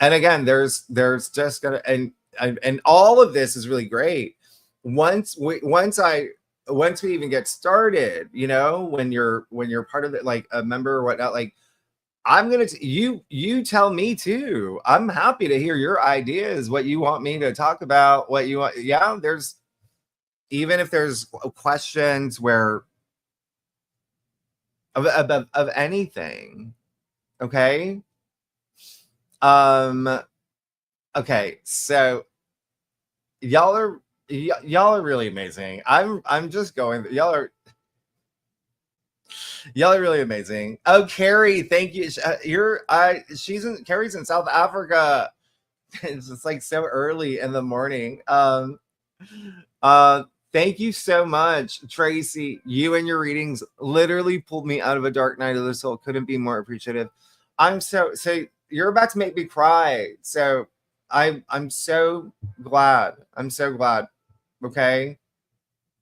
And again, there's just gonna, and all of this is really great. Once we even get started, when you're part of it, like a member or whatnot, like I'm gonna you tell me too. I'm happy to hear your ideas, what you want me to talk about, what you want. Yeah, there's, even if there's questions where of anything. Okay. Okay, so y'all are really amazing. I'm just going. Y'all are really amazing. Oh, Carrie, thank you. Carrie's in South Africa. It's just like so early in the morning. Thank you so much, Tracy. You and your readings literally pulled me out of a dark night of the soul. Couldn't be more appreciative. I'm so you're about to make me cry. So I'm so glad. I'm so glad. Okay.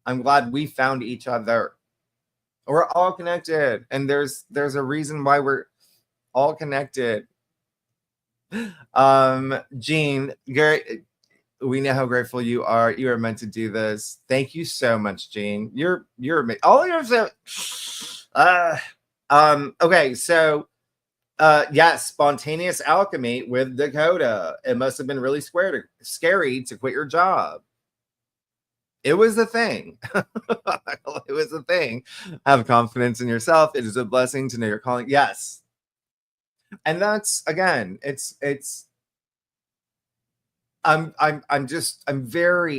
I'm glad we found each other. We're all connected, and there's a reason why we're all connected. Jean, Gary, we know how grateful you are. You are meant to do this. Thank you so much, Jean. You're amazing. All you're so okay, so yes, spontaneous alchemy with Dakota. It must have been really scary to quit your job. It was a thing. It was a thing. Have confidence in yourself. It is a blessing to know your calling. Yes. And that's, again, I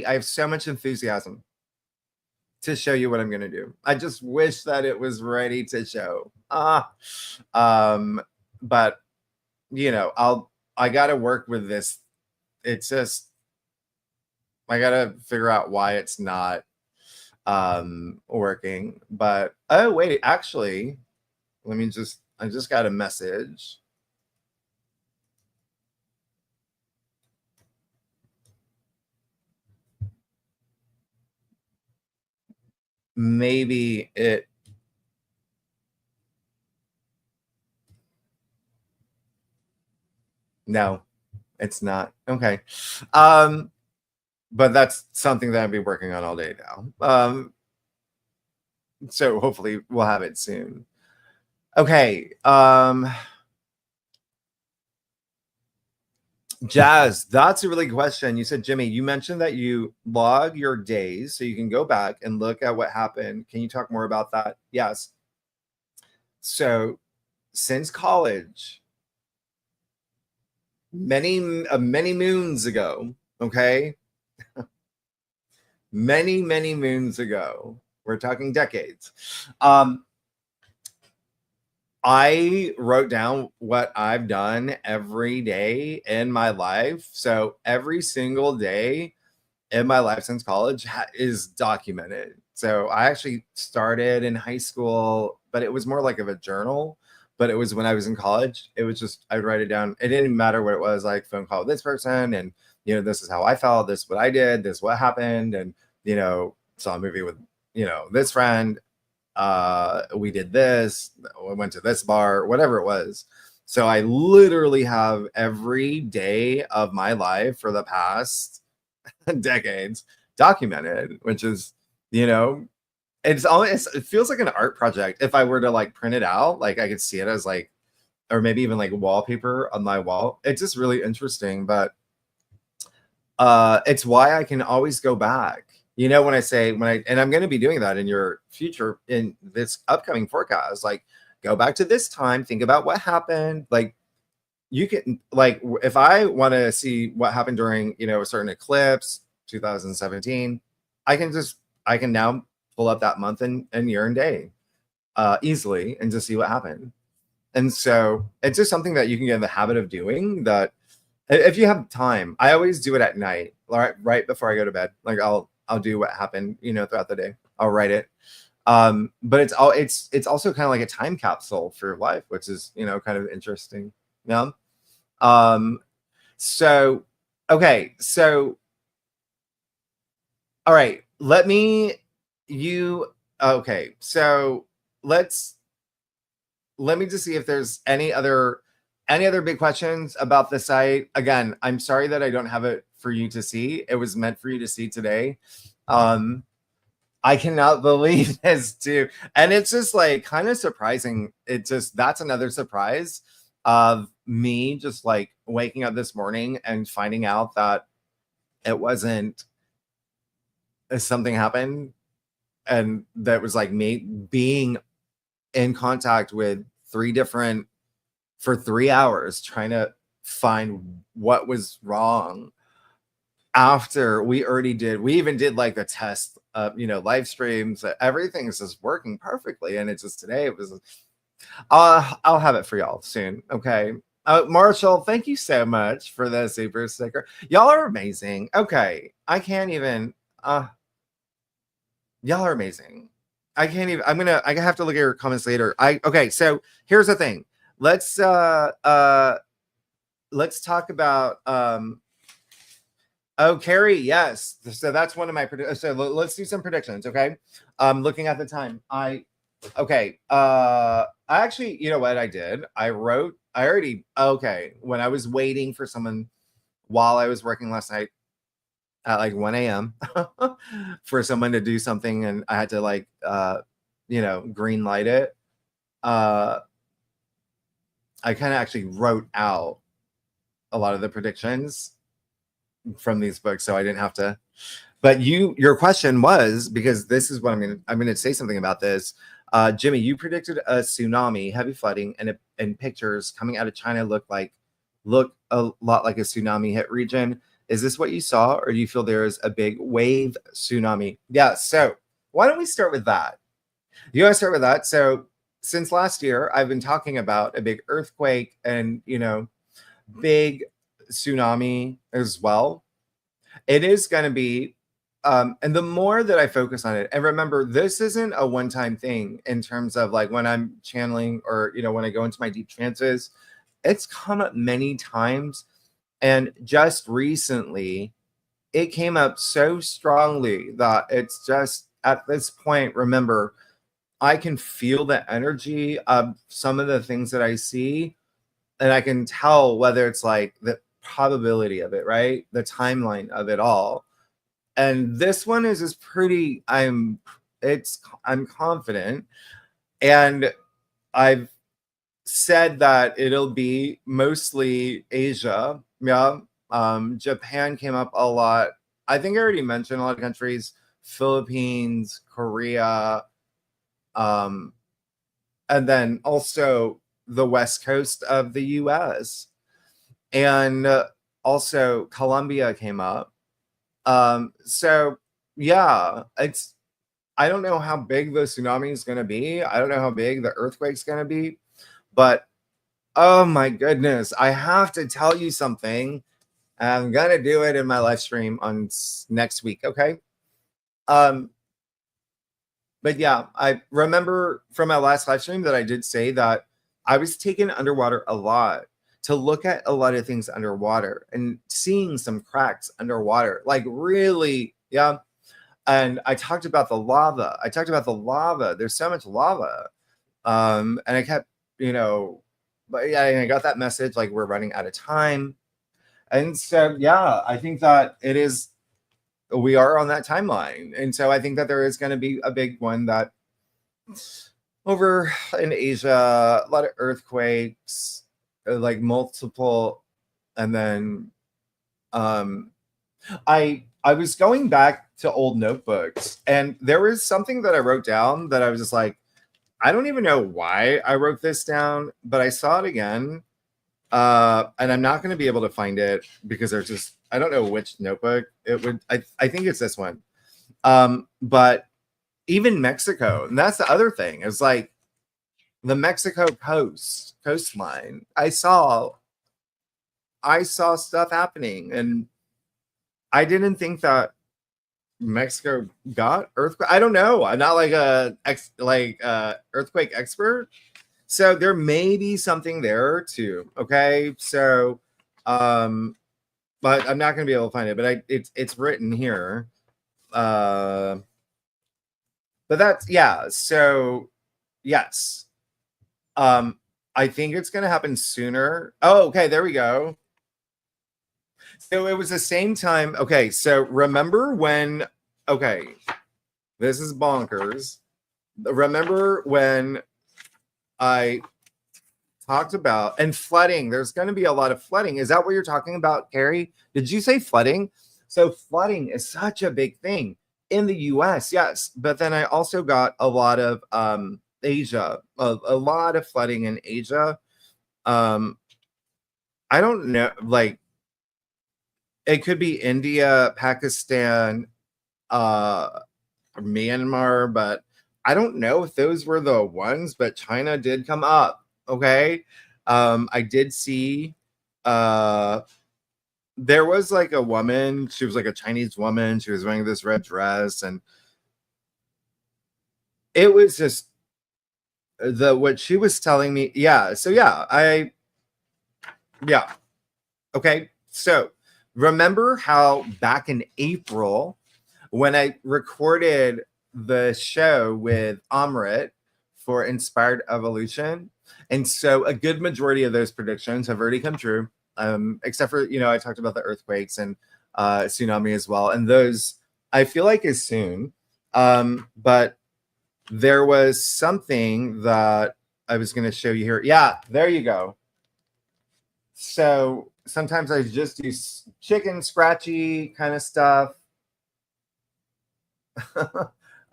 have so much enthusiasm to show you what I'm going to do. I just wish that it was ready to show. But I got to work with this. It's just, I got to figure out why it's not working. But oh wait, actually, I just got a message. Maybe it No, it's not. Okay. But that's something that I'll be working on all day now. So hopefully we'll have it soon. Okay. Jazz, that's a really good question. You said, Jimmy, you mentioned that you log your days so you can go back and look at what happened. Can you talk more about that? Yes. So since college, many moons ago, okay, many moons ago, we're talking decades, I wrote down what I've done every day in my life. So every single day in my life since college is documented. So I actually started in high school, but it was more like of a journal. But it was when I was in college. It was just I'd write it down. It didn't matter what it was, like phone call with this person, and this is how I felt, this is what I did, this is what happened, and saw a movie with this friend. We did this. We went to this bar, whatever it was. So I literally have every day of my life for the past decades documented, which is it feels like an art project. If I were to like print it out, like I could see it as like, or maybe even like wallpaper on my wall. It's just really interesting, but it's why I can always go back. When I'm going to be doing that in your future, in this upcoming forecast, like go back to this time, think about what happened. Like you can, like, if I want to see what happened during, a certain eclipse, 2017, I can now pull up that month and year and day easily and just see what happened. And so it's just something that you can get in the habit of doing, that if you have time. I always do it at night, right before I go to bed. Like I'll do what happened, throughout the day. I'll write it. But it's also kind of like a time capsule for your life, which is, kind of interesting. Yeah. So, okay. So, all right, okay. So let me just see if there's any other big questions about the site. Again, I'm sorry that I don't have it for you to see. It was meant for you to see today. I cannot believe this too. And it's just like kind of surprising. That's another surprise of me just like waking up this morning and finding out that it wasn't something happened, and that was like me being in contact with for 3 hours trying to find what was wrong, after we even did like the test live streams. Everything's just working perfectly, and it's just today it was I'll have it for y'all soon. Okay. Marshall, thank you so much for the super sticker. Y'all are amazing. Okay, I can't even y'all are amazing. I can't even. I have to look at your comments later. Okay, so here's the thing. Let's talk about Carrie, yes. So that's one of my so let's do some predictions, okay? Looking at the time. I actually, you know what I did? When I was waiting for someone while I was working last night at like 1 a.m. for someone to do something, and I had to like green light it. I kind of actually wrote out a lot of the predictions from these books, so I didn't have to. But your question was, because this is what I'm gonna say something about this. Jimmy, you predicted a tsunami, heavy flooding, and pictures coming out of China look a lot like a tsunami hit region. Is this what you saw, or do you feel there is a big wave tsunami? Yeah. So why don't we start with that? You want to start with that? So since last year, I've been talking about a big earthquake and big tsunami as well. It is going to be, and the more that I focus on it, and remember, this isn't a one-time thing in terms of like when I'm channeling or when I go into my deep trances, it's come up many times. And just recently, it came up so strongly that it's just at this point, remember, I can feel the energy of some of the things that I see. and I can tell whether it's like the probability of it, right? The timeline of it all. And this one is just pretty, I'm confident. And I've said that it'll be mostly Asia. Yeah. Japan came up a lot. I think I already mentioned a lot of countries, Philippines, Korea, and then also the West Coast of the US. And also Colombia came up. So yeah, I don't know how big the tsunami is going to be. I don't know how big the earthquake's going to be, but oh my goodness, I have to tell you something. I'm going to do it in my live stream on next week. Okay. But yeah, I remember from my last live stream that I did say that I was taken underwater a lot to look at a lot of things underwater and seeing some cracks underwater, like really, yeah. And I talked about the lava. There's so much lava. And I kept, but yeah, I got that message like we're running out of time. And so, yeah, I think that we are on that timeline. And so I think that there is going to be a big one that over in Asia, a lot of earthquakes, like multiple. And then I was going back to old notebooks, and there was something that I wrote down that I was just like, I don't even know why I wrote this down, but I saw it again. And I'm not going to be able to find it because there's just, I don't know which notebook it would, I think it's this one. But even Mexico, and that's the other thing, is like the Mexico coastline. I saw stuff happening, and I didn't think that Mexico got earthquake. I don't know. I'm not like a earthquake expert. So there may be something there too. Okay. So but I'm not gonna be able to find it, but it's written here. But that's yeah, so yes. I think it's gonna happen sooner. Oh, okay, there we go. So it was the same time. Okay, so remember when, okay, this is bonkers. Remember when I talked about, and flooding, there's going to be a lot of flooding. Is that what you're talking about, Carrie? Did you say flooding? So flooding is such a big thing in the US, yes. But then I also got a lot of Asia, a lot of flooding in Asia. I don't know, like it could be India, Pakistan, Myanmar, but I don't know if those were the ones, but China did come up. Okay. I did see there was like a woman, she was like a Chinese woman, she was wearing this red dress, and it was just what she was telling me. Yeah. So yeah, yeah. Okay. So remember how back in April when I recorded the show with Amrit for Inspired Evolution, and so a good majority of those predictions have already come true, except for, I talked about the earthquakes and tsunami as well, and those I feel like is soon. But there was something that I was going to show you here. Yeah, there you go. So sometimes I just do chicken scratchy kind of stuff.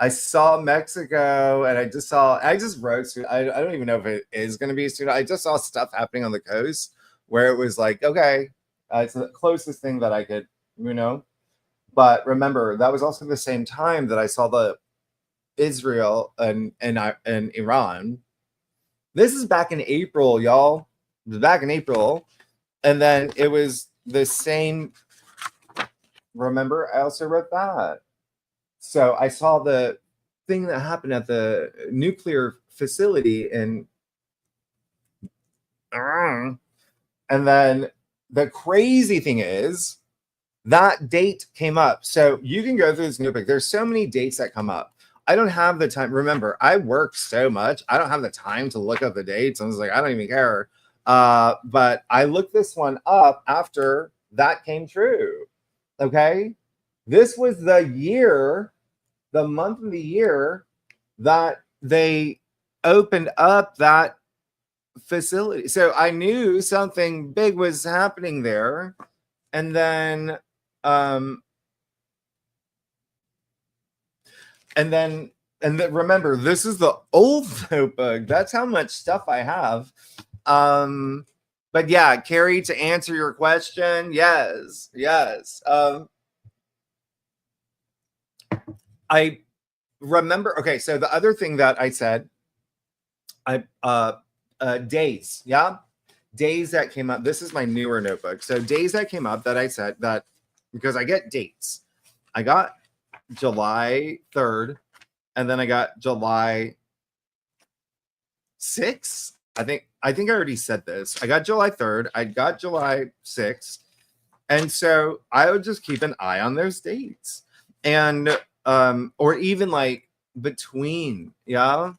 I saw Mexico, and I just wrote, I don't even know if it is going to be soon. I just saw stuff happening on the coast where it was like, okay, it's the closest thing that I could, But remember, that was also the same time that I saw the Israel and Iran. This is back in April, y'all. It was back in April. And then it was the same. Remember, I also wrote that. So I saw the thing that happened at the nuclear facility and then the crazy thing is that date came up. So you can go through this notebook. There's so many dates that come up. I don't have the time. Remember, I work so much. I don't have the time to look up the dates. I was like, I don't even care. But I looked this one up after that came true. Okay. This was the year, the month of the year that they opened up that facility. So I knew something big was happening there. And then, remember, this is the old notebook. That's how much stuff I have. But yeah, Carrie, to answer your question, yes. I remember. Okay, so the other thing that I said, days, yeah, days that came up. This is my newer notebook. So days that came up that I said that because I get dates. I got July 3rd, and then I got July 6th. I think I already said this. I got July 3rd. I got July 6th. And so I would just keep an eye on those dates. And or even like between, yeah,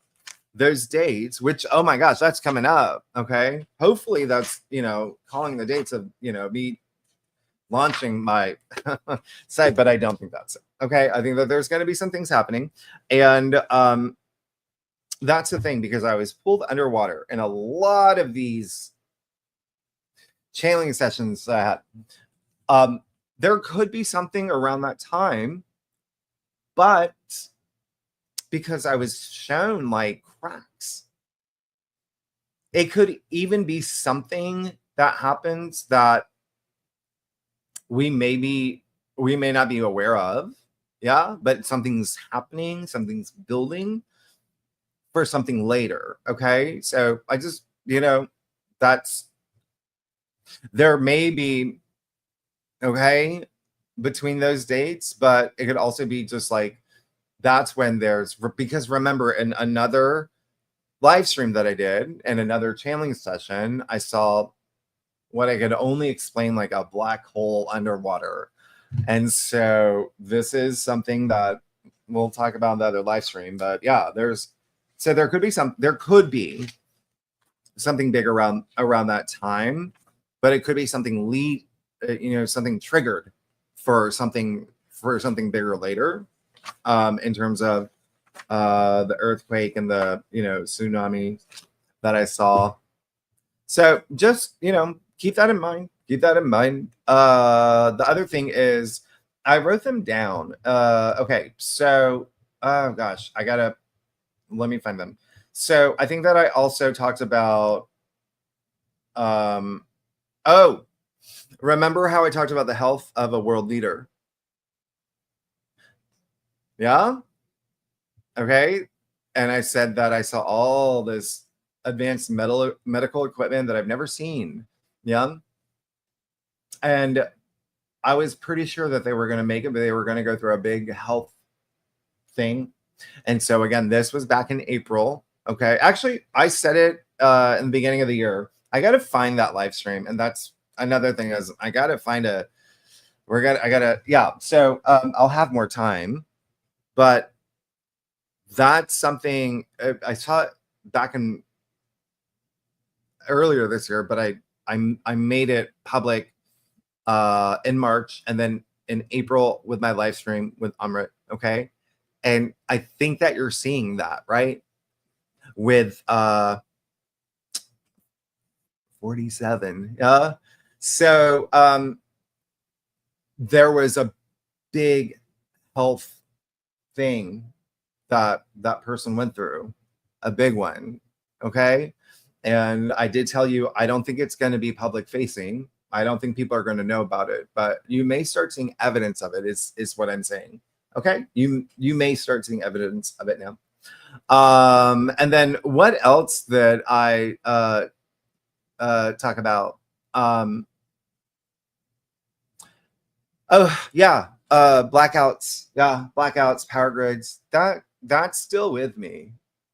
those dates, which, oh my gosh, that's coming up. Okay. Hopefully that's, calling the dates of, me launching my site, but I don't think that's it. Okay. I think that there's going to be some things happening. And that's the thing, because I was pulled underwater in a lot of these channeling sessions that I had. There could be something around that time, but because I was shown like cracks, it could even be something that happens that we may not be aware of. Yeah, but something's happening, something's building for something later. Okay, so I just, that's, there may be, okay, between those dates, but it could also be just like that's when there's, because remember, in another live stream that I did and another channeling session, I saw what I could only explain like a black hole underwater. And so this is something that we'll talk about in the other live stream. But yeah, there could be something big around that time, but it could be something something triggered for something bigger later, in terms of the earthquake and the tsunami that I saw. So just keep that in mind. The other thing is I wrote them down. Okay, so oh gosh, let me find them. So I think that I also talked about remember how I talked about the health of a world leader? Yeah. Okay. And I said that I saw all this advanced medical equipment that I've never seen. Yeah. And I was pretty sure that they were going to make it, but they were going to go through a big health thing. And so again, this was back in April. Okay. Actually, I said it in the beginning of the year. I got to find that live stream. And that's another thing, is I got to find so I'll have more time, but that's something I saw it back in earlier this year, but I made it public in March, and then in April with my live stream with Amrit. Okay. And I think that you're seeing that, right? With 47. Yeah. So there was a big health thing that person went through, a big one. Okay. And I did tell you, I don't think it's going to be public facing. I don't think people are going to know about it, but you may start seeing evidence of it, is what I'm saying. Okay. You may start seeing evidence of it now. And then what else that I talk about? Oh yeah. Blackouts. Yeah. Blackouts, power grids. That's still with me.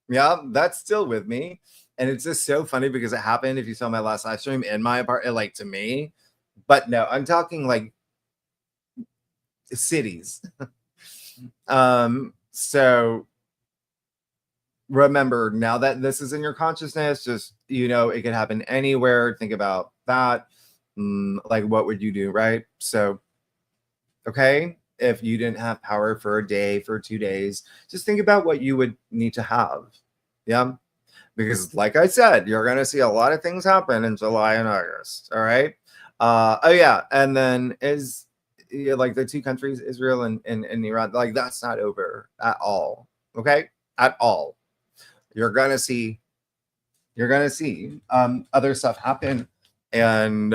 Yeah. That's still with me. And it's just so funny because it happened, if you saw my last live stream, in my apartment, like, to me. But no, I'm talking like cities. So remember, now that this is in your consciousness, just, you know, it could happen anywhere. Think about that. Like, what would you do, right? So, okay, if you didn't have power for a day, for 2 days, just think about what you would need to have. Yeah. Because, like I said, you're going to see a lot of things happen in July and August. All right. Oh, yeah. And then like the two countries, Israel and Iran, like that's not over at all. Okay. At all. You're going to see other stuff happen. And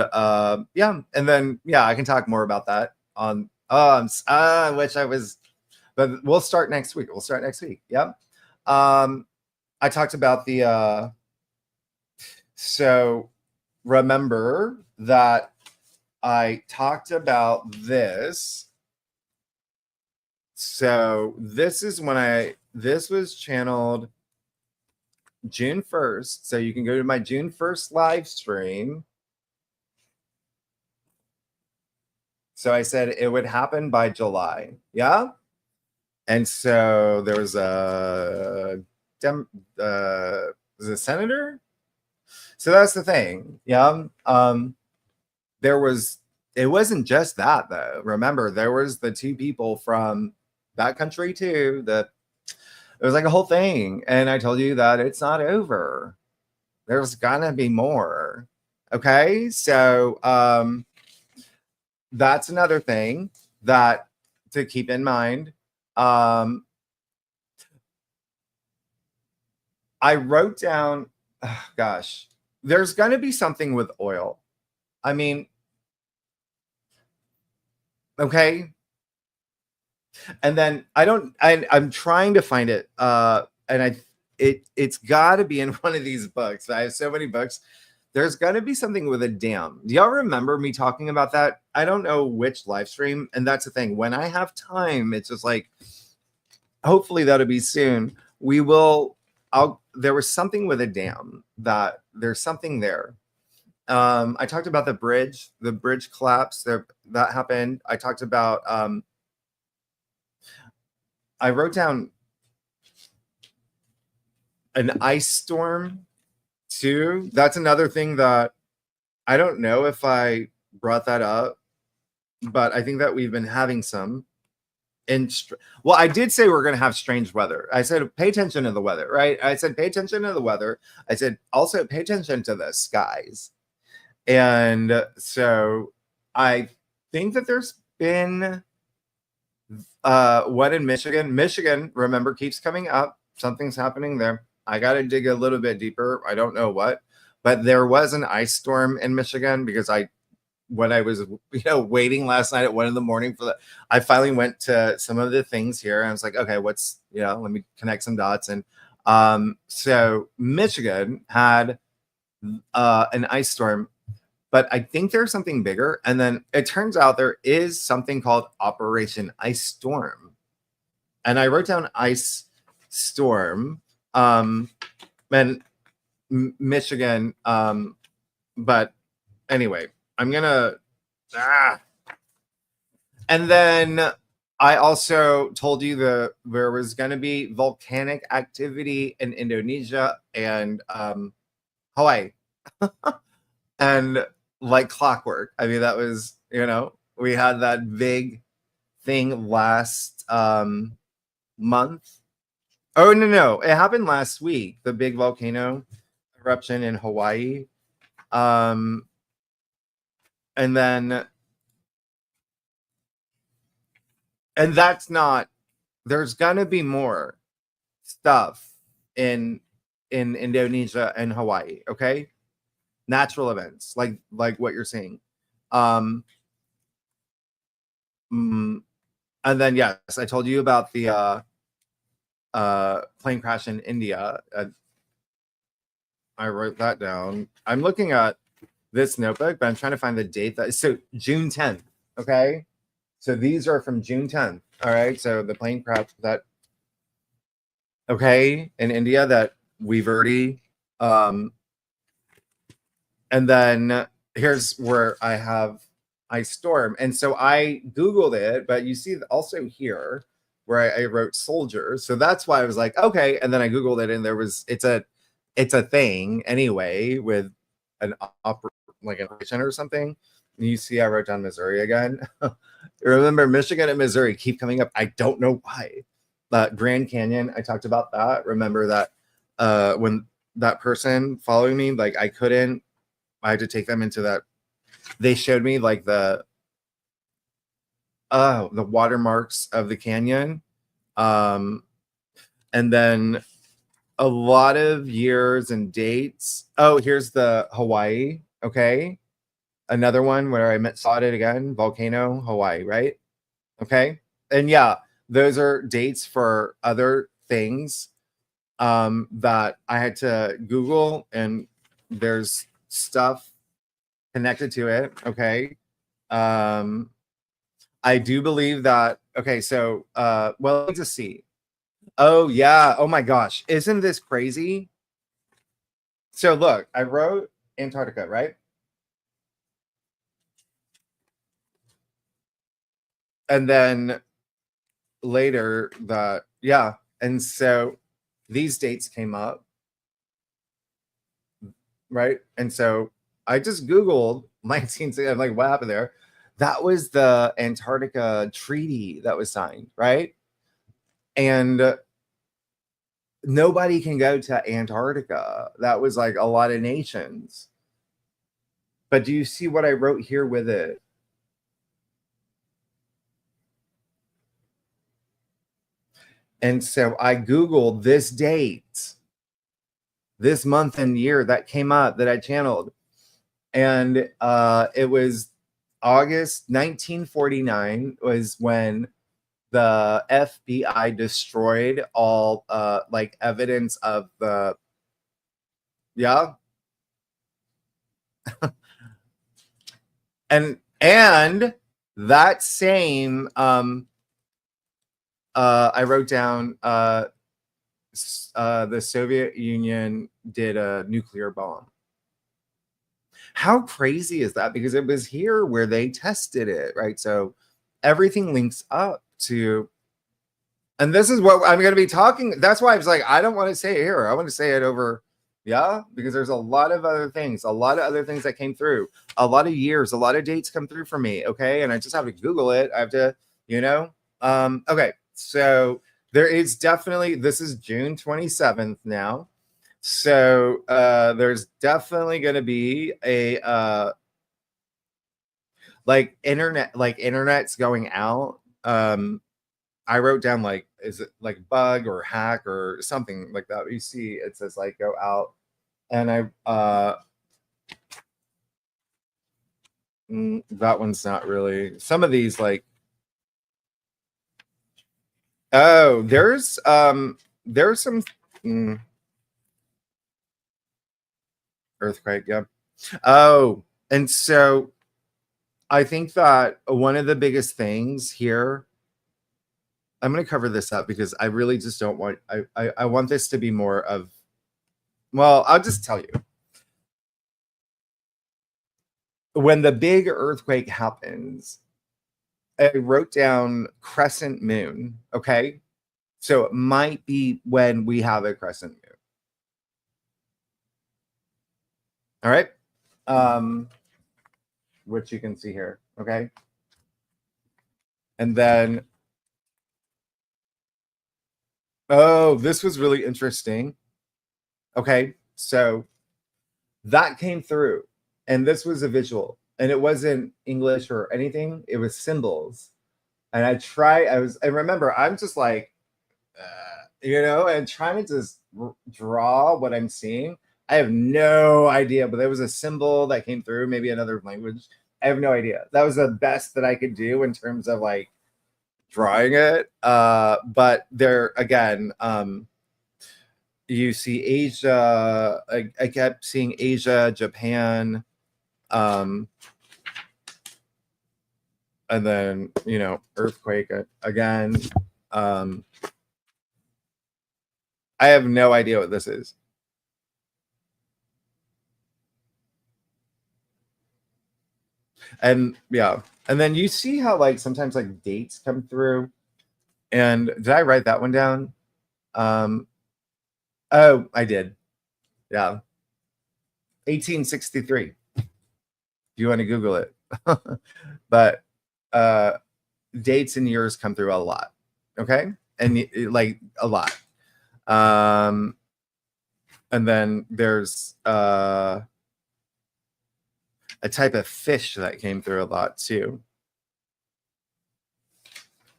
yeah. And then, yeah, I can talk more about that on, I wish I was, but we'll start next week. Yep. I talked about the, so remember that I talked about this. So this is when this was channeled June 1st. So you can go to my June 1st live stream. So I said it would happen by July. Yeah. And so there was was a senator. So that's the thing. Yeah. It wasn't just that though. Remember, there was the two people from that country too. It was like a whole thing. And I told you that it's not over. There's gonna be more. Okay. So that's another thing that to keep in mind. I wrote down, gosh, there's going to be something with oil. I mean, okay. And then I'm trying to find it. And it's got to be in one of these books. I have so many books. There's going to be something with a dam. Do y'all remember me talking about that? I don't know which live stream. And that's the thing. When I have time, it's just like, hopefully that'll be soon. There was something with a dam that there's something there. I talked about the bridge collapse that happened. I talked about, I wrote down an ice storm too. That's another thing that I don't know if I brought that up, but I think that we've been having some. Well, I did say we're going to have strange weather. I said, pay attention to the weather, right? I said, pay attention to the weather. I said, also pay attention to the skies. And so I think that there's been one in Michigan. Michigan, remember, keeps coming up. Something's happening there. I got to dig a little bit deeper. I don't know what, but there was an ice storm in Michigan because when I was, waiting last night at 1 a.m. I finally went to some of the things here. And I was like, okay, let me connect some dots. And so Michigan had an ice storm, but I think there's something bigger. And then it turns out there is something called Operation Ice Storm. And I wrote down Ice Storm, and Michigan. But anyway, I'm gonna and then I also told you there was gonna be volcanic activity in Indonesia and Hawaii. And like clockwork. I mean, that was, we had that big thing last month. Oh no, it happened last week, the big volcano eruption in Hawaii. And that's not, there's gonna be more stuff in Indonesia and Hawaii, okay? Natural events like what you're seeing. And then yes, I told you about the plane crash in India. I wrote that down. I'm looking at this notebook, but I'm trying to find the date so June 10th. Okay. So these are from June 10th. All right. So the plane crash in India that we've already, and then here's where I have ice storm. And so I Googled it, but you see also here, where I wrote soldier. So that's why I was like, okay. And then I Googled it, and it's a thing anyway with an like an operation or something. You see, I wrote down Missouri again. Remember, Michigan and Missouri keep coming up. I don't know why. Grand Canyon, I talked about that. Remember that when that person following me, like I had to take them into that. They showed me like the watermarks of the canyon. And then a lot of years and dates. Oh, here's the Hawaii. Okay. Another one where I saw it again, volcano, Hawaii, right? Okay. And yeah, those are dates for other things that I had to Google, and there's stuff connected to it. Okay. I do believe that. Okay. So, well, let's just see. Oh, yeah. Oh my gosh. Isn't this crazy? So look, I wrote Antarctica, right? And then later that, yeah. And so these dates came up, right? And so I just Googled 19, I'm like, what happened there? That was the Antarctica treaty that was signed, right? And nobody can go to Antarctica. That was like a lot of nations. But do you see what I wrote here with it? And so I Googled this date, this month and year that came up that I channeled. And it was August 1949 was when the FBI destroyed all like evidence of the, yeah. and that same I wrote down the Soviet Union did a nuclear bomb. How crazy is that? Because it was here where they tested it, right? So everything links up to, and this is what I'm going to be talking. That's why I was like, I don't want to say it here. I want to say it over. Yeah, because there's a lot of other things that came through, a lot of years, a lot of dates come through for me. Okay. And I just have to Google it. I have to, okay. So there is definitely, this is June 27th now. So there's definitely going to be a like internet's going out. I wrote down like, is it like bug or hack or something like that? You see, it says like go out, and that one's not really. Some of these like, oh, there's some earthquake, yeah. Oh, and so I think that one of the biggest things here, I'm going to cover this up because I really just don't want, I want this to be more of, well, I'll just tell you. When the big earthquake happens, I wrote down crescent moon. Okay. So it might be when we have a crescent moon. All right. Which you can see here. Okay. And then, oh, this was really interesting. Okay. So that came through, and this was a visual, and it wasn't English or anything. It was symbols. And I remember, I'm just like, and trying to just draw what I'm seeing. I have no idea, but there was a symbol that came through, maybe another language. I have no idea. That was the best that I could do in terms of like drawing it. But there again, you see Asia. I kept seeing Asia, Japan, and then earthquake again. I have no idea what this is. And yeah, and then you see how like sometimes like dates come through. And did I write that one down? Oh, I did. Yeah. 1863. If you want to Google it. But dates and years come through a lot. Okay. And like a lot. And then there's a type of fish that came through a lot too.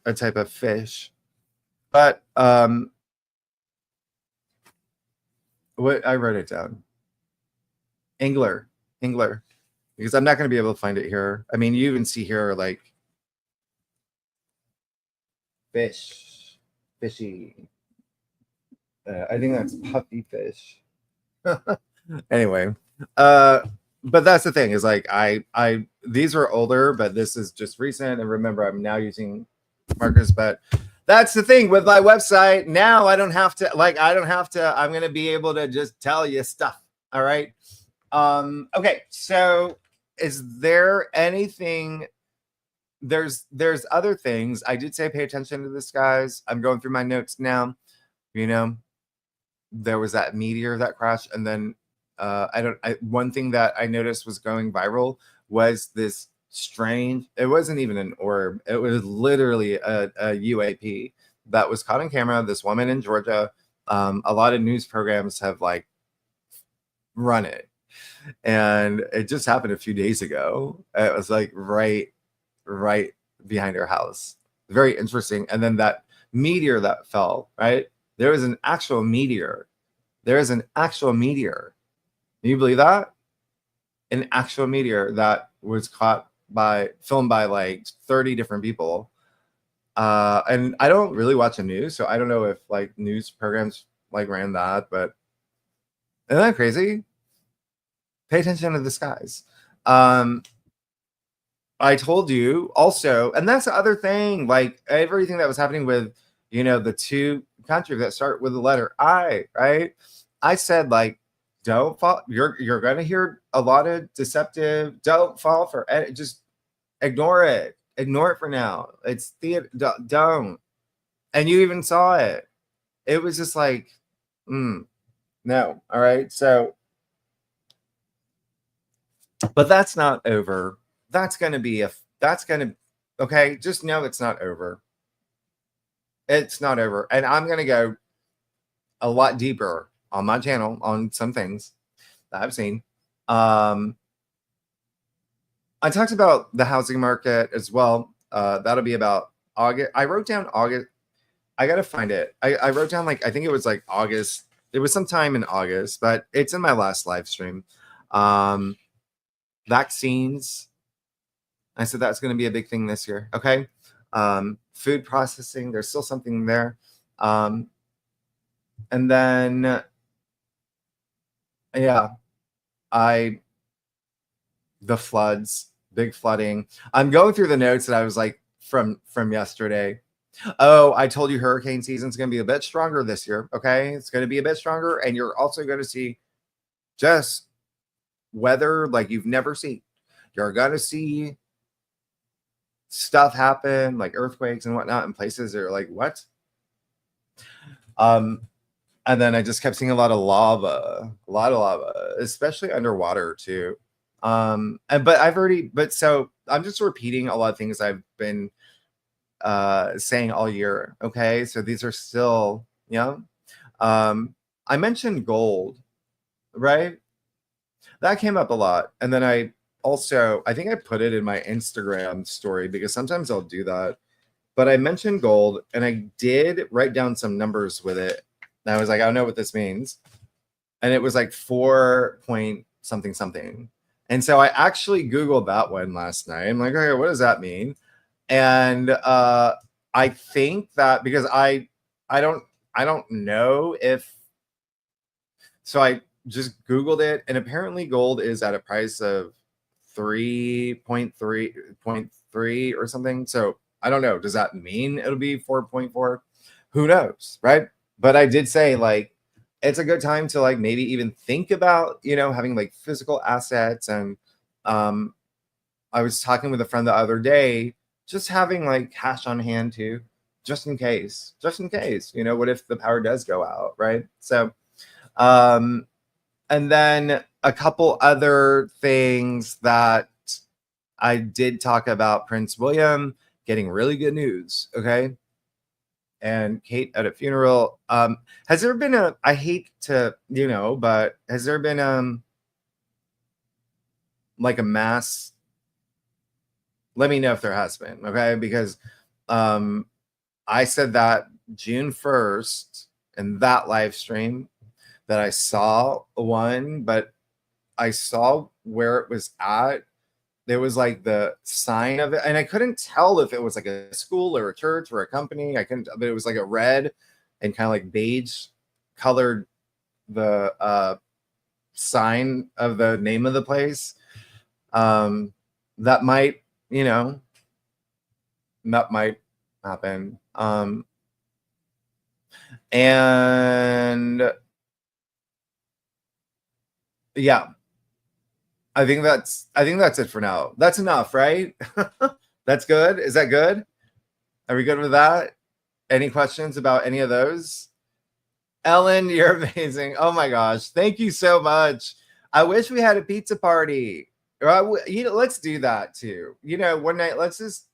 A type of fish. But what I wrote it down. Angler. Because I'm not going to be able to find it here. I mean, you even see here like fishy. I think that's puffy fish. Anyway, but that's the thing is like I these are older, but this is just recent. And remember, I'm now using markers, but that's the thing with my website. Now I don't have to I'm going to be able to just tell you stuff. All right. Okay. So is there anything? There's other things. I did say pay attention to this, guys. I'm going through my notes now. You know, there was that meteor that crashed, and then one thing that I noticed was going viral was this strange, it wasn't even an orb, it was literally a UAP that was caught on camera. This woman in Georgia, a lot of news programs have like run it, and it just happened a few days ago. It was like right behind her house. Very interesting. And then that meteor that fell, right? There was an actual meteor. There is an actual meteor. Can you believe that? An actual meteor that was filmed by like 30 different people. And I don't really watch the news, so I don't know if like news programs like ran that, but isn't that crazy? Pay attention to the skies. I told you also, and that's the other thing, like everything that was happening with, the two countries that start with the letter I, right? I said, like, don't fall. You're going to hear a lot of deceptive. Don't fall for it. Just ignore it. Ignore it for now. It's don't. And you even saw it. It was just like, no. All right. So, but that's not over. That's going to, okay. Just know it's not over. It's not over. And I'm going to go a lot deeper on my channel on some things that I've seen. I talked about the housing market as well. That'll be about August. I wrote down August. I got to find it. I wrote down I think it was like August. It was sometime in August, but it's in my last live stream. Vaccines. I said that's going to be a big thing this year. Okay. Food processing. There's still something there. And then, yeah, the floods, big flooding. I'm going through the notes that I was like from yesterday. Oh, I told you hurricane season is going to be a bit stronger this year. Okay. It's going to be a bit stronger. And you're also going to see just weather like you've never seen. You're going to see stuff happen like earthquakes and whatnot in places that are like, what? And then I just kept seeing a lot of lava, especially underwater too. So I'm just repeating a lot of things I've been saying all year. Okay. So these are still, I mentioned gold, right? That came up a lot. And then I think I put it in my Instagram story because sometimes I'll do that. But I mentioned gold and I did write down some numbers with it. And I was like, I don't know what this means. And it was like 4 point something. And so I actually Googled that one last night. I'm like, okay, what does that mean? And I think that because I don't know if, so I just Googled it, and apparently gold is at a price of 3.3 or something. So I don't know. Does that mean it'll be 4.4? Who knows, right? But I did say like it's a good time to like maybe even think about, having like physical assets. And I was talking with a friend the other day, just having like cash on hand too. just in case, you know, what if the power does go out, right? So, and then a couple other things that I did talk about: Prince William getting really good news, okay? And Kate at a funeral. Has there been a, I hate to, you know, but has there been like a mass? Let me know if there has been, okay? Because I said that June 1st in that live stream that I saw one, but I saw where it was at. There was like the sign of it, and I couldn't tell if it was like a school or a church or a company. I couldn't, but it was like a red and kind of like beige colored the sign of the name of the place. That might, you know, that might happen. And yeah, I think that's it for now. That's enough, right? That's good. Is that good? Are we good with that? Any questions about any of those? Ellen, you're amazing. Oh my gosh. Thank you so much. I wish we had a pizza party. You know, let's do that too. You know, one night, let's just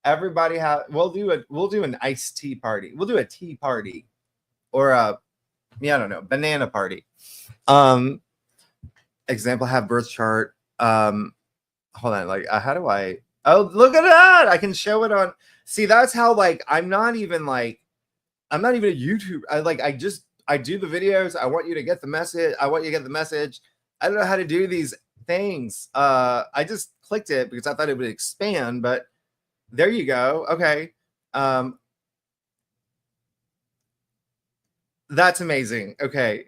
everybody have, we'll do an iced tea party. We'll do a tea party or a, yeah, I don't know, banana party. Example, have birth chart. Hold on, like how do I, oh, look at that. I can show it on, see, that's how, like, I'm not even a YouTube. I do the videos. I want you to get the message. I don't know how to do these things. I just clicked it because I thought it would expand, but there you go. Okay. That's amazing. Okay.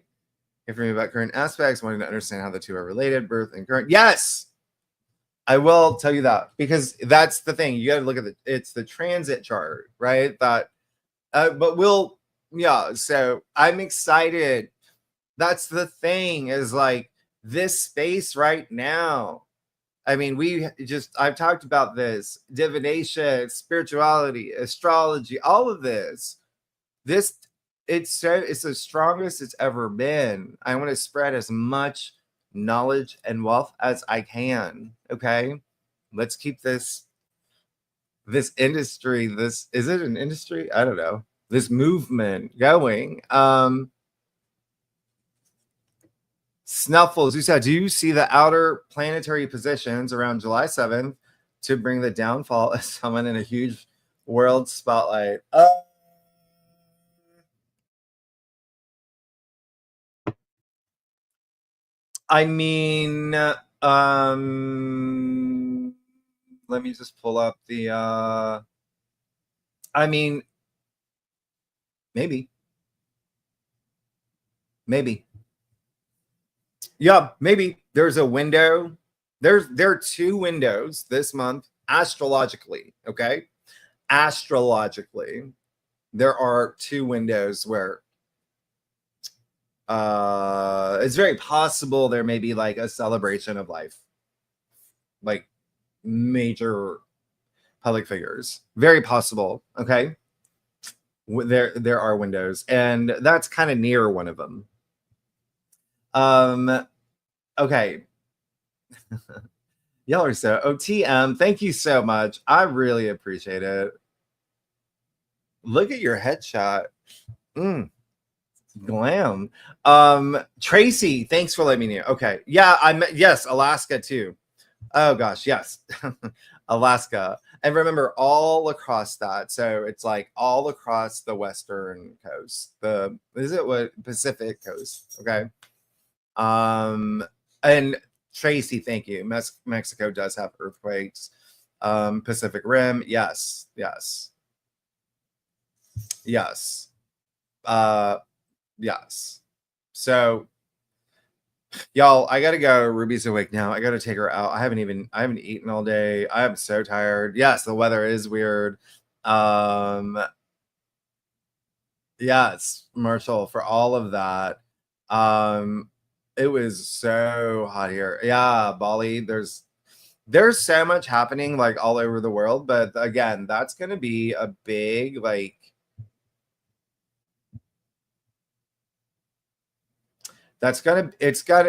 Hear from me about current aspects, wanting to understand how the two are related, birth and current. Yes, I will tell you that, because that's the thing. You got to look at it's the transit chart, right? That, but yeah. So I'm excited. That's the thing, is like this space right now. I mean, I've talked about this, divination, spirituality, astrology, all of this. It's the strongest it's ever been. I want to spread as much knowledge and wealth as I can. Okay, let's keep this industry. Is it an industry? I don't know. This movement going. Snuffles, you said, do you see the outer planetary positions around July 7th to bring the downfall of someone in a huge world spotlight? I mean, let me just pull up the, I mean, maybe. Yeah, maybe there's a window. There are two windows this month, astrologically, okay? Astrologically, there are two windows where it's very possible there may be like a celebration of life, like major public figures. Very possible, okay? There are windows, and that's kind of near one of them. Okay. Y'all are so OTM. Thank you so much. I really appreciate it. Look at your headshot. Glam. Tracy, thanks for letting me know. Okay. Yeah, yes, Alaska too. Oh gosh, yes. Alaska. And remember, all across that. So it's like all across the western coast. Pacific coast. Okay. And Tracy, thank you. Mexico does have earthquakes. Pacific Rim, yes. Yes. So y'all, I gotta go. Ruby's awake now. I gotta take her out. I haven't eaten all day. I am so tired. Yes, the weather is weird. Yes, Marshall, for all of that. It was so hot here. Yeah, Bali, there's so much happening like all over the world, but again, that's gonna be a big, like,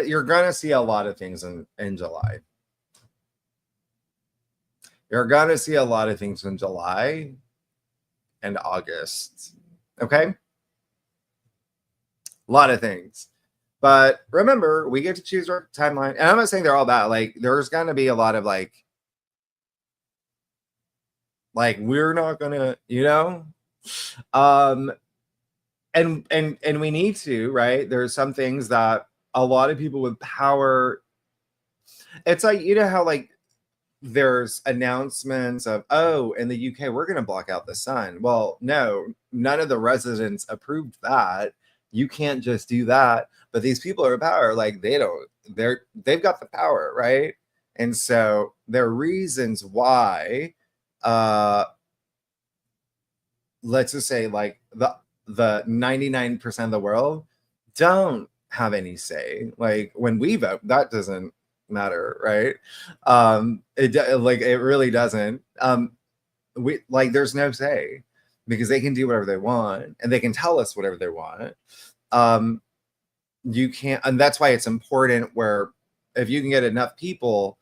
you're gonna see a lot of things in July. You're gonna see a lot of things in July and August. Okay? A lot of things. But remember, we get to choose our timeline. And I'm not saying they're all bad. Like, there's gonna be a lot of like we're not gonna, and we need to, right? There's some things that a lot of people with power, it's like, how like there's announcements of, oh, in the UK we're going to block out the sun. Well, no, none of the residents approved that. You can't just do that. But these people are in power, like they've got the power, right? And so there are reasons why let's just say like the 99% of the world don't have any say. Like when we vote, that doesn't matter, right? It really doesn't. We like there's no say because they can do whatever they want and they can tell us whatever they want. You can't, and that's why it's important where if you can get enough people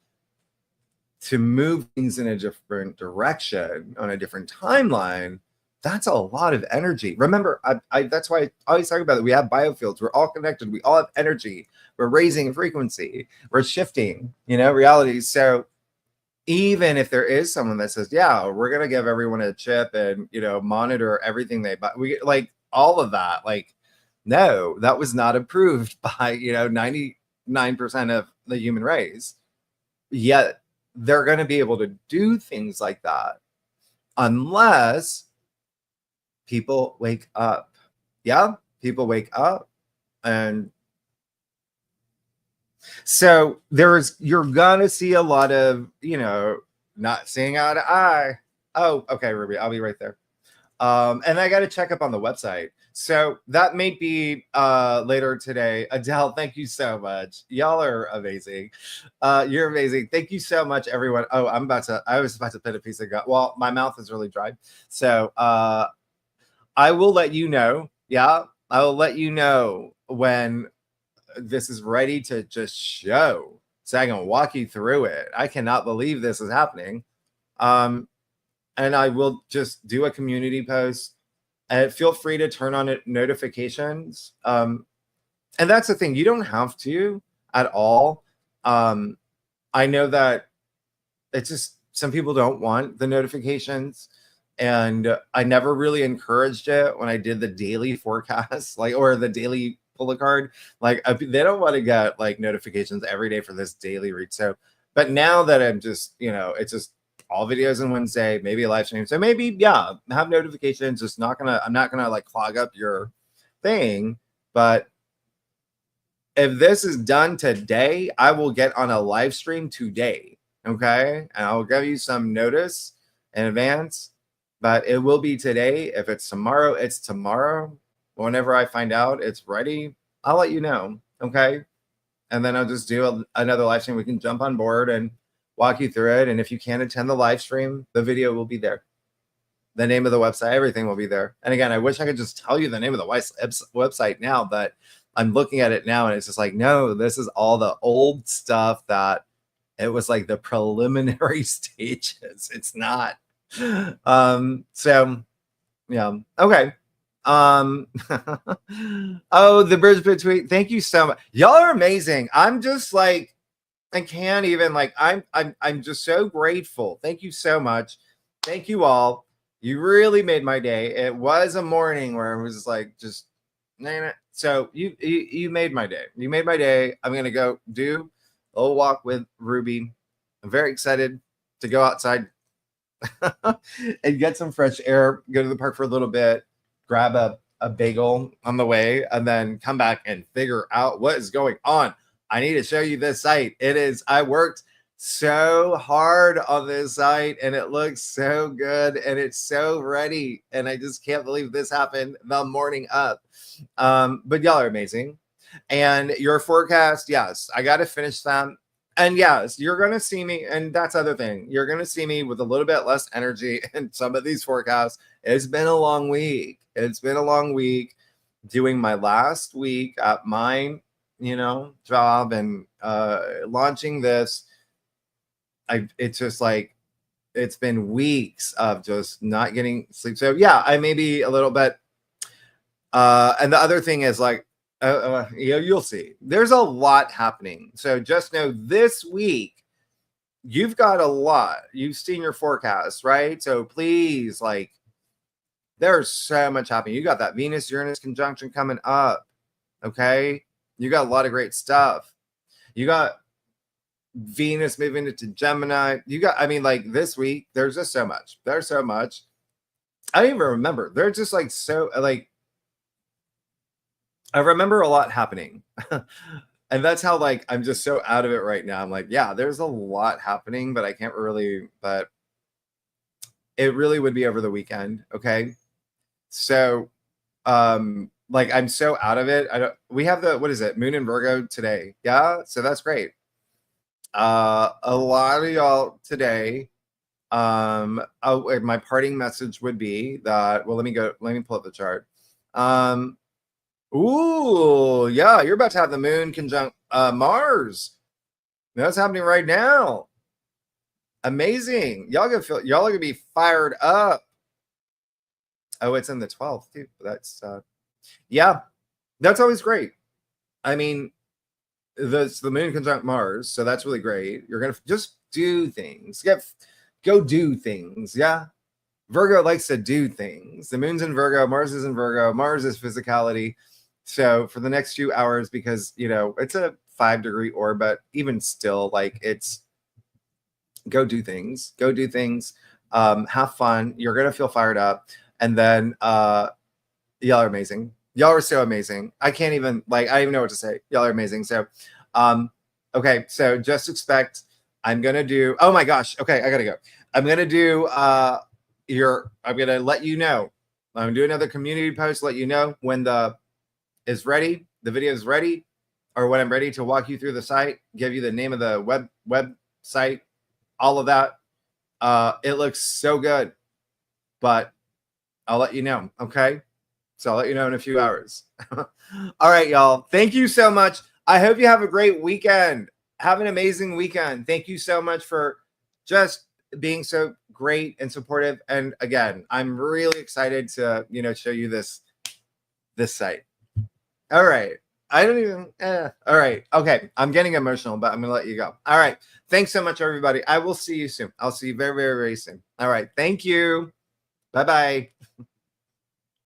to move things in a different direction on a different timeline, that's a lot of energy. Remember, that's why I always talk about it. We have biofields. We're all connected. We all have energy. We're raising a frequency. We're shifting, realities. So even if there is someone that says, yeah, we're going to give everyone a chip and, monitor everything they buy, we like all of that. Like, no, that was not approved by, 99% of the human race. Yet they're going to be able to do things like that unless people wake up. Yeah, people wake up. And so you're gonna see a lot of, not seeing eye to eye. Oh, okay, Ruby, I'll be right there. And I got to check up on the website. So that may be later today. Adele, thank you so much. Y'all are amazing. You're amazing. Thank you so much, everyone. Oh, I was about to put a piece of gut. Well, my mouth is really dry. So I will let you know. Yeah, I will let you know when this is ready to just show. So I can walk you through it. I cannot believe this is happening. And I will just do a community post. And feel free to turn on notifications. And that's the thing. You don't have to at all. I know that it's just some people don't want the notifications. And I never really encouraged it when I did the daily forecast, or the daily pull a card. Like they don't want to get like notifications every day for this daily read. So, but now that I'm just, it's just all videos on Wednesday, maybe a live stream. So maybe, yeah, have notifications. I'm not gonna like clog up your thing. But if this is done today, I will get on a live stream today. Okay. And I'll give you some notice in advance. But it will be today. If it's tomorrow, it's tomorrow. Whenever I find out it's ready, I'll let you know. Okay. And then I'll just do another live stream. We can jump on board and walk you through it. And if you can't attend the live stream, the video will be there. The name of the website, everything will be there. And again, I wish I could just tell you the name of the website now, but I'm looking at it now and it's just like, no, this is all the old stuff that it was like the preliminary stages. It's not. So yeah. Okay. Oh, the bridge between, thank you so much. Y'all are amazing. I'm just like, I can't even like, I'm just so grateful. Thank you so much. Thank you all. You really made my day. It was a morning where I was like, just, so you made my day. You made my day. I'm going to go do a little walk with Ruby. I'm very excited to go outside and get some fresh air, go to the park for a little bit, grab a bagel on the way, and then come back and figure out what is going on. I need to show you this site. I worked so hard on this site and it looks so good and it's so ready. And I just can't believe this happened the morning up. But y'all are amazing. And your forecast, yes, I got to finish them. And yes, you're going to see me. And that's the other thing. You're going to see me with a little bit less energy in some of these forecasts. It's been a long week. It's been a long week doing my last week at mine, job and launching this, it's just like, it's been weeks of just not getting sleep. So yeah, I may be a little bit. And the other thing is like, you'll see, there's a lot happening. So just know this week, you've got a lot. You've seen your forecast, right? So please, like, there's so much happening. You got that Venus-Uranus conjunction coming up. Okay. You got a lot of great stuff. You got Venus moving into Gemini. You got, I mean, like this week, there's just so much. There's so much. I don't even remember. They're just like, so like, I remember a lot happening. And that's how, like, I'm just so out of it right now. I'm like, yeah, there's a lot happening, but I can't really, but it really would be over the weekend. Okay. So, like, I'm so out of it. We have what is it? Moon in Virgo today. Yeah. So that's great. A lot of y'all today, my parting message would be that, well, let me pull up the chart. Ooh, yeah, you're about to have the moon conjunct Mars. That's happening right now. Amazing. Y'all are gonna be fired up. Oh, it's in the 12th too. That's yeah, that's always great. I mean, the moon conjunct Mars, so that's really great. You're gonna just do things. Go do things. Yeah. Virgo likes to do things. The moon's in Virgo, Mars is in Virgo, Mars is physicality. So for the next few hours, because it's a 5-degree orb, but even still, like, it's go do things, have fun. You're gonna feel fired up, and then y'all are amazing. Y'all are so amazing. I can't even, like, I don't even know what to say. Y'all are amazing. So okay, so just expect I'm gonna do, oh my gosh, okay, I gotta go. I'm gonna do I'm gonna let you know. I'm gonna do another community post, let you know when the video is ready, or when I'm ready to walk you through the site, give you the name of the website, all of that. It looks so good, but I'll let you know. Okay. So I'll let you know in a few hours. All right, y'all. Thank you so much. I hope you have a great weekend. Have an amazing weekend. Thank you so much for just being so great and supportive. And again, I'm really excited to, show you this site. All right. I don't even, all right. Okay. I'm getting emotional, but I'm going to let you go. All right. Thanks so much, everybody. I will see you soon. I'll see you very, very, very soon. All right. Thank you. Bye-bye.